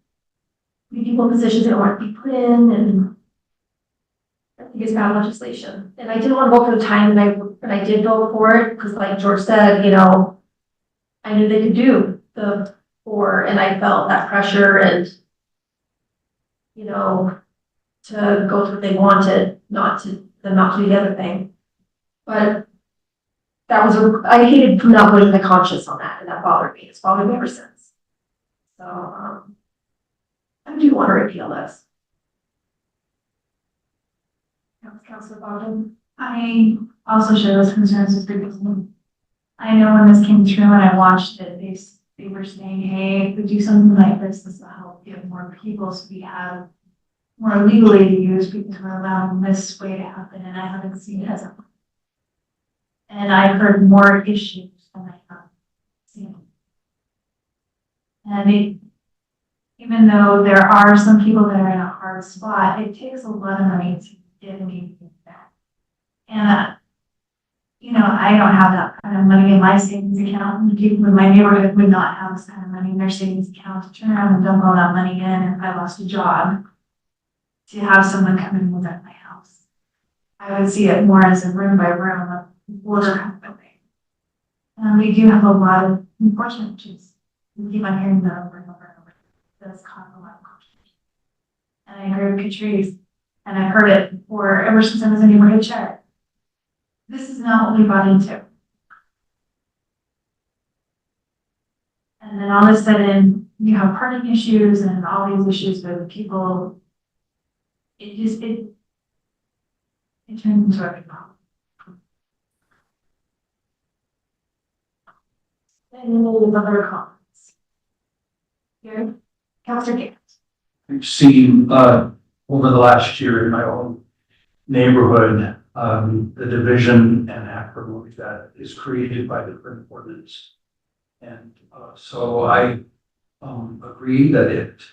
putting people in positions they don't want to be put in, and I think it's bad legislation. And I didn't want to vote for the time, and I did vote for it because, like George said, I knew they could do the 4, and I felt that pressure and, to go through what they wanted, not to do the other thing. But that was I hated not putting the conscience on that, and that bothered me. It's bothered me ever since. So, I do want to repeal this. Councilor Bogdan? I also share those concerns with people. I know when this came through and I watched it, they were saying, hey, if we do something like this will help get more people, so we have more legal ADUs because we're allowing this way to happen, and I haven't seen it as a. And I've heard more issues than I have seen. And even though there are some people that are in a hard spot, it takes a lot of money to get anything back. And I don't have that kind of money in my savings account, and people in my neighborhood would not have this kind of money in their savings account to turn around and dump all that money in if I lost a job, to have someone come and move at my house. I would see it more as a room by room of order kind of thing. And we do have a lot of enforcement issues. We keep on hearing that over and over and over. That's caused a lot of controversy. And I agree with Catrice, and I've heard it ever since I was a neighborhood chair. This is not what we bought into. And then all of a sudden, you have parking issues and all these issues with people. It turns into a big problem. And then other comments. Here, Councilor Gates. I've seen, over the last year in my own neighborhood, the division and acrimony that is created by the current ordinance. And, so I, agree that it's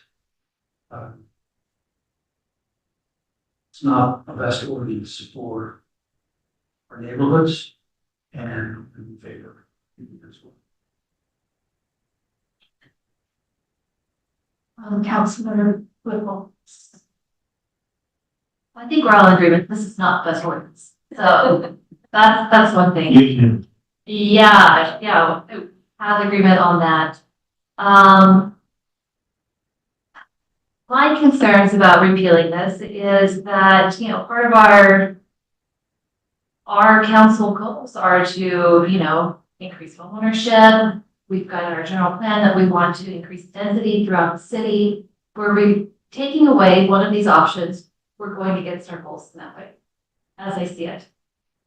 not the best ordinance for our neighborhoods, and I'm in favor of it as well. Councilmember Whipple. I think we're all in agreement, this is not best ordinance, so that's one thing. Yeah, have agreement on that. My concerns about repealing this is that, part of our council goals are to, increase homeownership. We've got our general plan that we want to increase density throughout the city. We're taking away one of these options, we're going against our goals in that way, as I see it.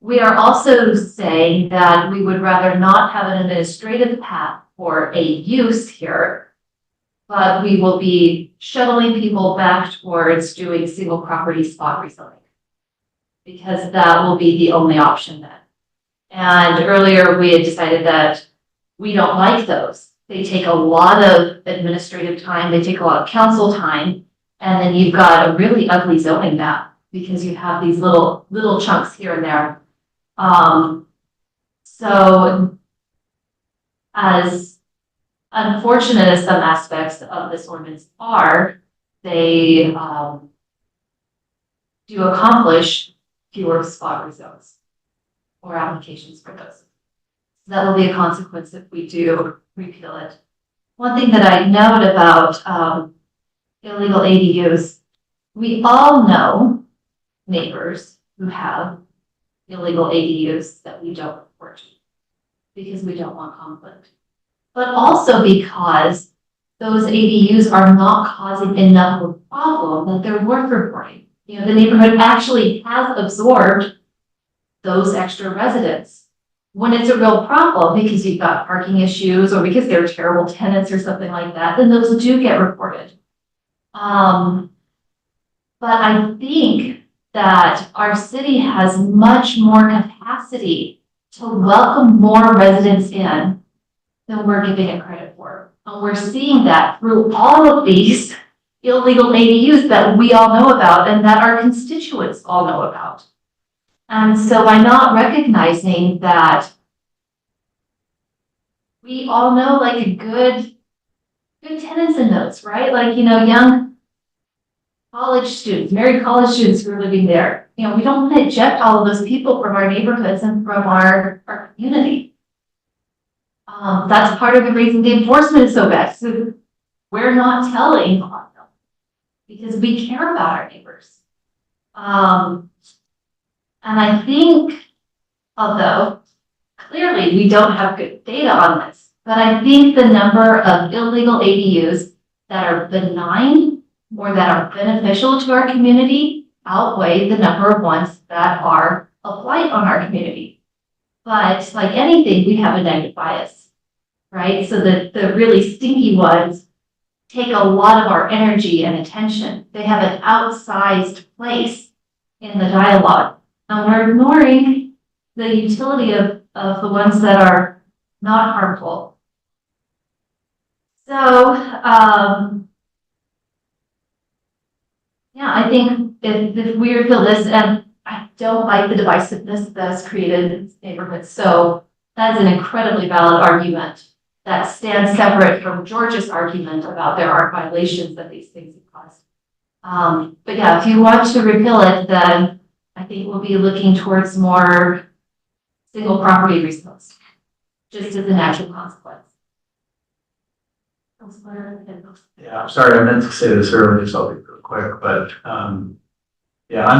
We are also saying that we would rather not have an administrative path for a use here, but we will be shuttling people back towards doing single property spot rezoning, because that will be the only option then. And earlier we had decided that we don't like those. They take a lot of administrative time, they take a lot of council time, and then you've got a really ugly zoning map because you have these little chunks here and there. So as unfortunate as some aspects of this ordinance are, they do accomplish fewer spot rezones or applications for those. So that will be a consequence if we do repeal it. One thing that I note about illegal ADUs, we all know neighbors who have illegal ADUs that we don't report to because we don't want conflict, but also because those ADUs are not causing enough of a problem that they're worth reporting. The neighborhood actually has absorbed those extra residents. When it's a real problem because you've got parking issues or because they're terrible tenants or something like that, then those do get reported. But I think that our city has much more capacity to welcome more residents in than we're giving it credit for. And we're seeing that through all of these illegal ADUs that we all know about and that our constituents all know about. And so by not recognizing that we all know like a good tenants in those, right? Like, young college students, married college students who are living there. We don't want to eject all of those people from our neighborhoods and from our community. That's part of the reason the enforcement is so bad. So we're not telling on them because we care about our neighbors. And I think, although clearly we don't have good data on this, but I think the number of illegal ADUs that are benign or that are beneficial to our community outweigh the number of ones that are a blight on our community. But like anything, we have a negative bias, right? So the really stinky ones take a lot of our energy and attention. They have an outsized place in the dialogue. And we're ignoring the utility of the ones that are not harmful. So, I think if we repeal this, and I don't like the divisiveness that's created in this neighborhood, so that is an incredibly valid argument that stands separate from George's argument about there are violations that these things have caused. But if you want to repeal it, then I think we'll be looking towards more single property rezons, just as a natural consequence. Yeah, I'm sorry, I meant to say this earlier, so I'll be real quick, but, I'm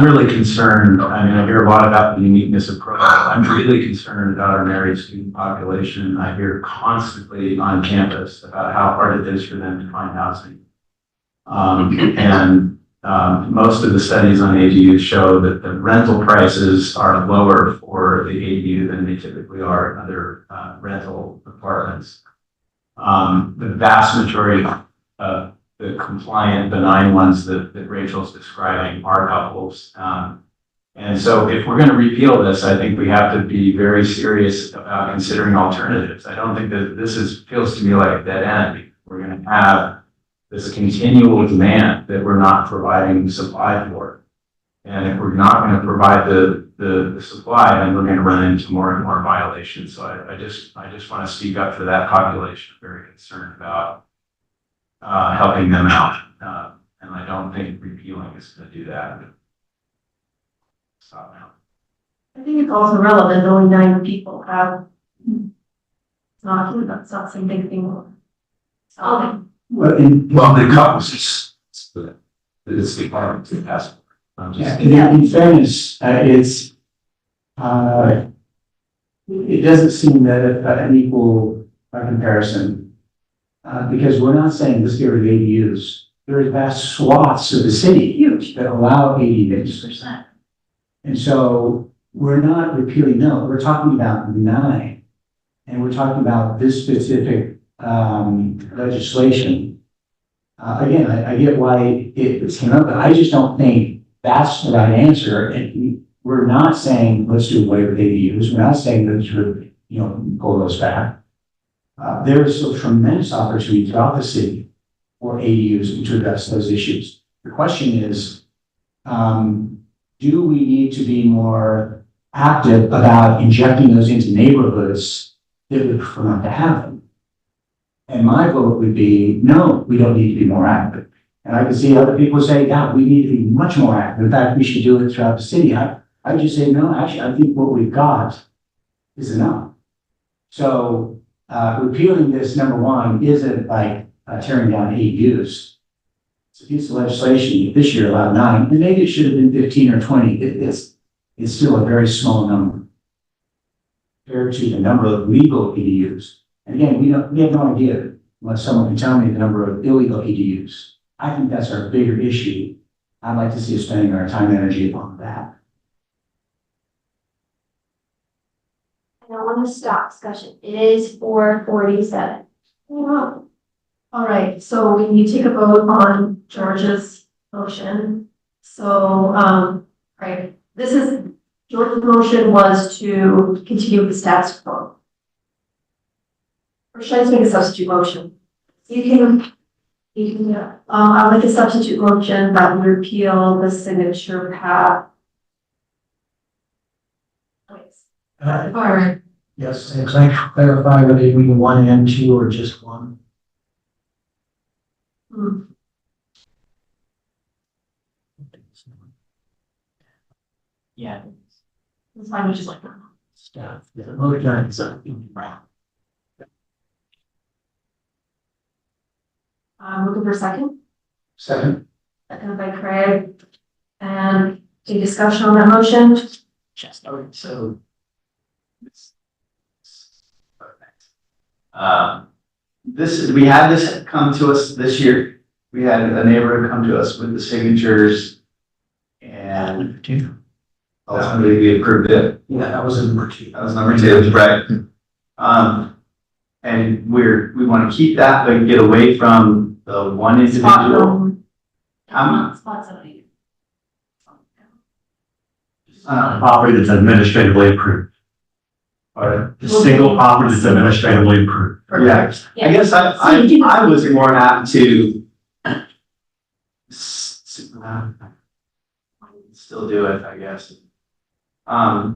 really concerned. I hear a lot about the uniqueness of Provo. I'm really concerned about our married student population. I hear constantly on campus about how hard it is for them to find housing. Most of the studies on ADUs show that the rental prices are lower for the ADU than they typically are in other rental apartments. The vast majority of the compliant, benign ones that Rachel's describing are couples. And so if we're gonna repeal this, I think we have to be very serious about considering alternatives. I don't think that feels to me like a dead end. We're gonna have this continual demand that we're not providing supply for. And if we're not gonna provide the supply, then we're gonna run into more and more violations. So I just wanna speak up for that population. I'm very concerned about helping them out. And I don't think repealing is gonna do that. Stop now. I think it's also relevant, only 9 people have. It's not the same thing. Well, The cost is, it's the part to pass. in fairness, it doesn't seem that an equal comparison. Because we're not saying let's get rid of ADUs. There are vast swaths of the city that allow ADUs. And so we're not repealing, no, we're talking about 9. And we're talking about this specific legislation. Again, I get why it came up, but I just don't think that's the right answer. And we're not saying let's do away with ADUs. We're not saying let's pull those back. There's a tremendous opportunity throughout the city for ADUs to address those issues. The question is, do we need to be more active about injecting those into neighborhoods that would prefer not to have them? And my vote would be, no, we don't need to be more active. And I can see other people say, yeah, we need to be much more active. In fact, we should do it throughout the city. I just say, no, actually, I think what we've got is enough. So repealing this, number one, isn't like tearing down ADUs. It's a piece of legislation this year allowed 9, and maybe it should have been 15 or 20. It's still a very small number compared to the number of legal ADUs. And again, we have no idea unless someone can tell me the number of illegal ADUs. I think that's our bigger issue. I'd like to see us spending our time and energy upon that. I don't want to stop discussion. It is 4:47. All right, so we need to take a vote on George's motion. So, right, George's motion was to continue with the status quo. Or should I just make a substitute motion? You can, I'll make a substitute motion that we repeal the signature path. All right. Yes, and can I clarify whether you mean 1 and 2 or just 1? Yeah. That's fine, which is like that. Staff, yeah, motion is brown. Looking for a second. Second. Seconded by Craig. And any discussion on that motion? Just, all right, so. We had this come to us this year. We had a neighborhood come to us with the signatures and ultimately we approved it. Yeah, that was number 2. That was number 2, right? And we want to keep that, but get away from the one individual. Spot zoning. Property that's administratively approved. Or the single property that's administratively approved. Yeah, I guess I was more apt to still do it, I guess. I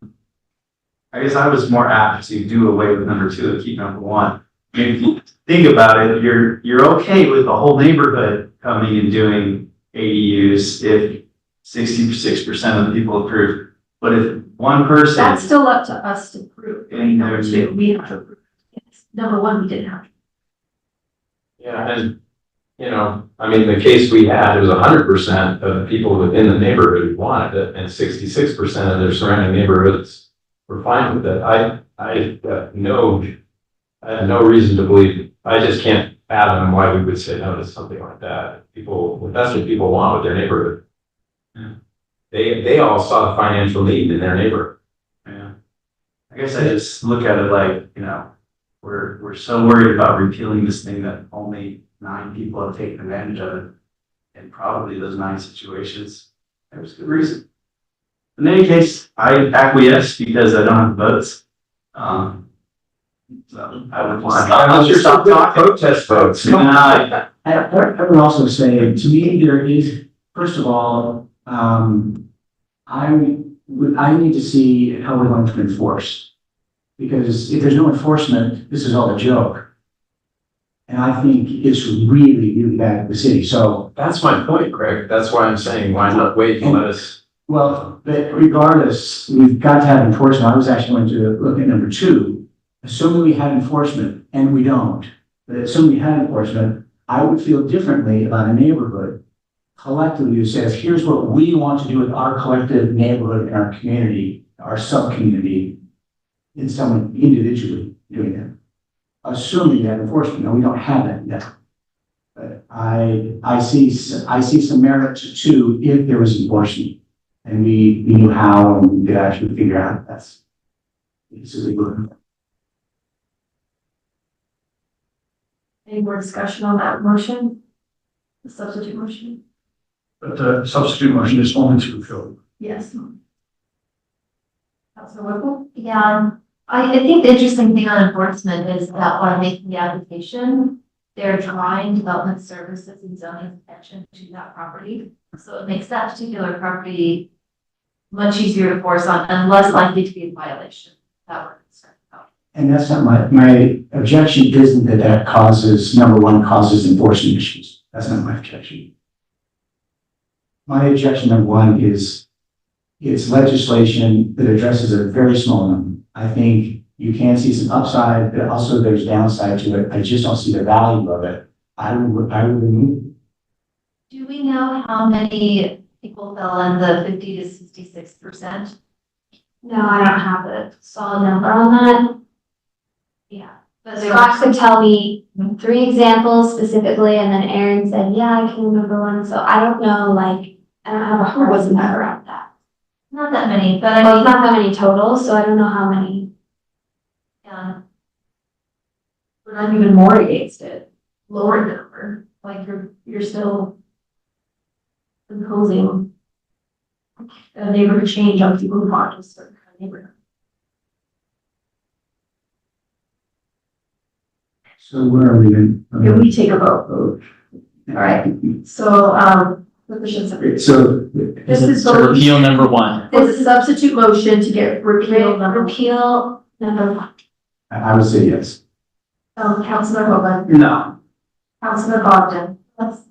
guess I was more apt to do away with number 2 and keep number 1. I mean, if you think about it, you're okay with the whole neighborhood coming and doing ADUs if 66% of the people approve. But if one person. That's still up to us to prove. And Number 2, we have to prove. Yes. Number 1, we didn't have to. Yeah, and, I mean, the case we had, it was 100% of the people within the neighborhood who wanted it, and 66% of their surrounding neighborhoods were fine with it. I have no reason to believe, I just can't fathom why we would say no to something like that. That's what people want with their neighborhood. Yeah. They all saw the financial need in their neighborhood. Yeah. I guess I just look at it like, we're so worried about repealing this thing that only 9 people have taken advantage of it. And probably those 9 situations, there was good reason. In any case, I acquiesce because I don't have votes. So I would just stop talking. Protest votes. Nah, I would also say, to me, there is, first of all, I need to see how we're going to enforce. Because if there's no enforcement, this is all a joke. And I think it's really, really bad for the city. So, That's my point, Greg. That's why I'm saying, why not wait and let us. well, but regardless, we've got to have enforcement. I was actually going to look at number 2. Assuming we had enforcement, and we don't, but assuming we had enforcement, I would feel differently about a neighborhood collectively who says, here's what we want to do with our collective neighborhood and our community, our sub-community, in someone individually doing it. Assuming that enforcement, and we don't have that yet. But I see some merit to if there was enforcement, and we knew how, and we could actually figure out that's easily good. Any more discussion on that motion? The substitute motion? But the substitute motion is only to fill. Yes. Councilor Whipple? Yeah, I think the interesting thing on enforcement is that while making the application, they're drawing development services and zoning attention to that property. So it makes that particular property much easier to enforce on and less likely to be in violation. That we're concerned about. And that's not my objection isn't that causes, number 1, causes enforcement issues. That's not my objection. My objection, number 1, is it's legislation that addresses a very small number. I think you can see some upside, but also there's downside to it. I just don't see the value of it. I would remove it. Do we know how many people fell in the 50 to 66%? No, I don't have a Solid number on that? Yeah. But there Scott were could tell me 3 examples specifically, and then Aaron said, yeah, I can remember one. So I don't know, like, I don't have a hard number on that. not that many, but Well, it's not that many total, so I don't know how many. yeah. We're not even more against it. Lower number, like you're still imposing a neighborhood change on people who want to certain kind of neighborhood. So where are we in? Can we take a vote? All right, so, So. this is So repeal number 1. This is a substitute motion to get repeal number one. I would say yes. Councilor Hoagland, No. Councilor Bogdan. Yes.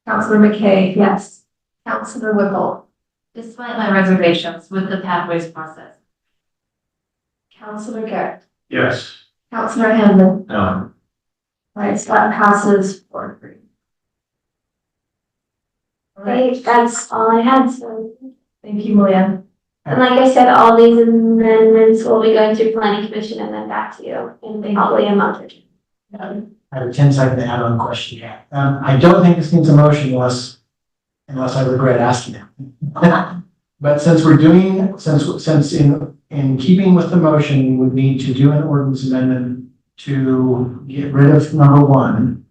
Councilor McKay, yes. Councilor Whipple. Despite my reservations with the pathways process. Councilor Garrett. Yes. Councilor Hanlon. No. Right, so that passes 4-3. Right, that's all I had, so. Thank you, Malia. And like I said, all these amendments will be going through planning commission and then back to you in probably a month or 2. I have a 10-second add-on question here. I don't think this needs a motion unless I regret asking it. But since we're doing, since in keeping with the motion, we would need to do an ordinance amendment to get rid of number 1.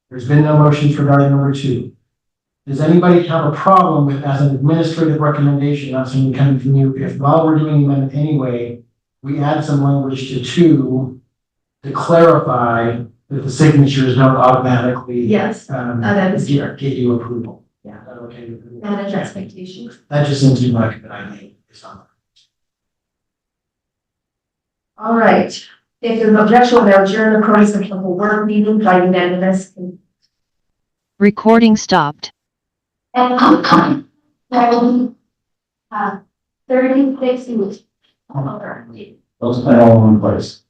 There's been no motions regarding number 2. Does anybody have a problem with, as an administrative recommendation, not something coming from you, if while we're doing the amendment anyway, we add some language to 2 to clarify that the signatures don't automatically Yes, that is get you approval? Yeah. Is that okay? manage expectations. That just seems to be like a good idea. All right, if there's no objection, we'll adjourn the close of the work meeting by unanimous. Recording stopped. 36 minutes. Those are all in place.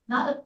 Not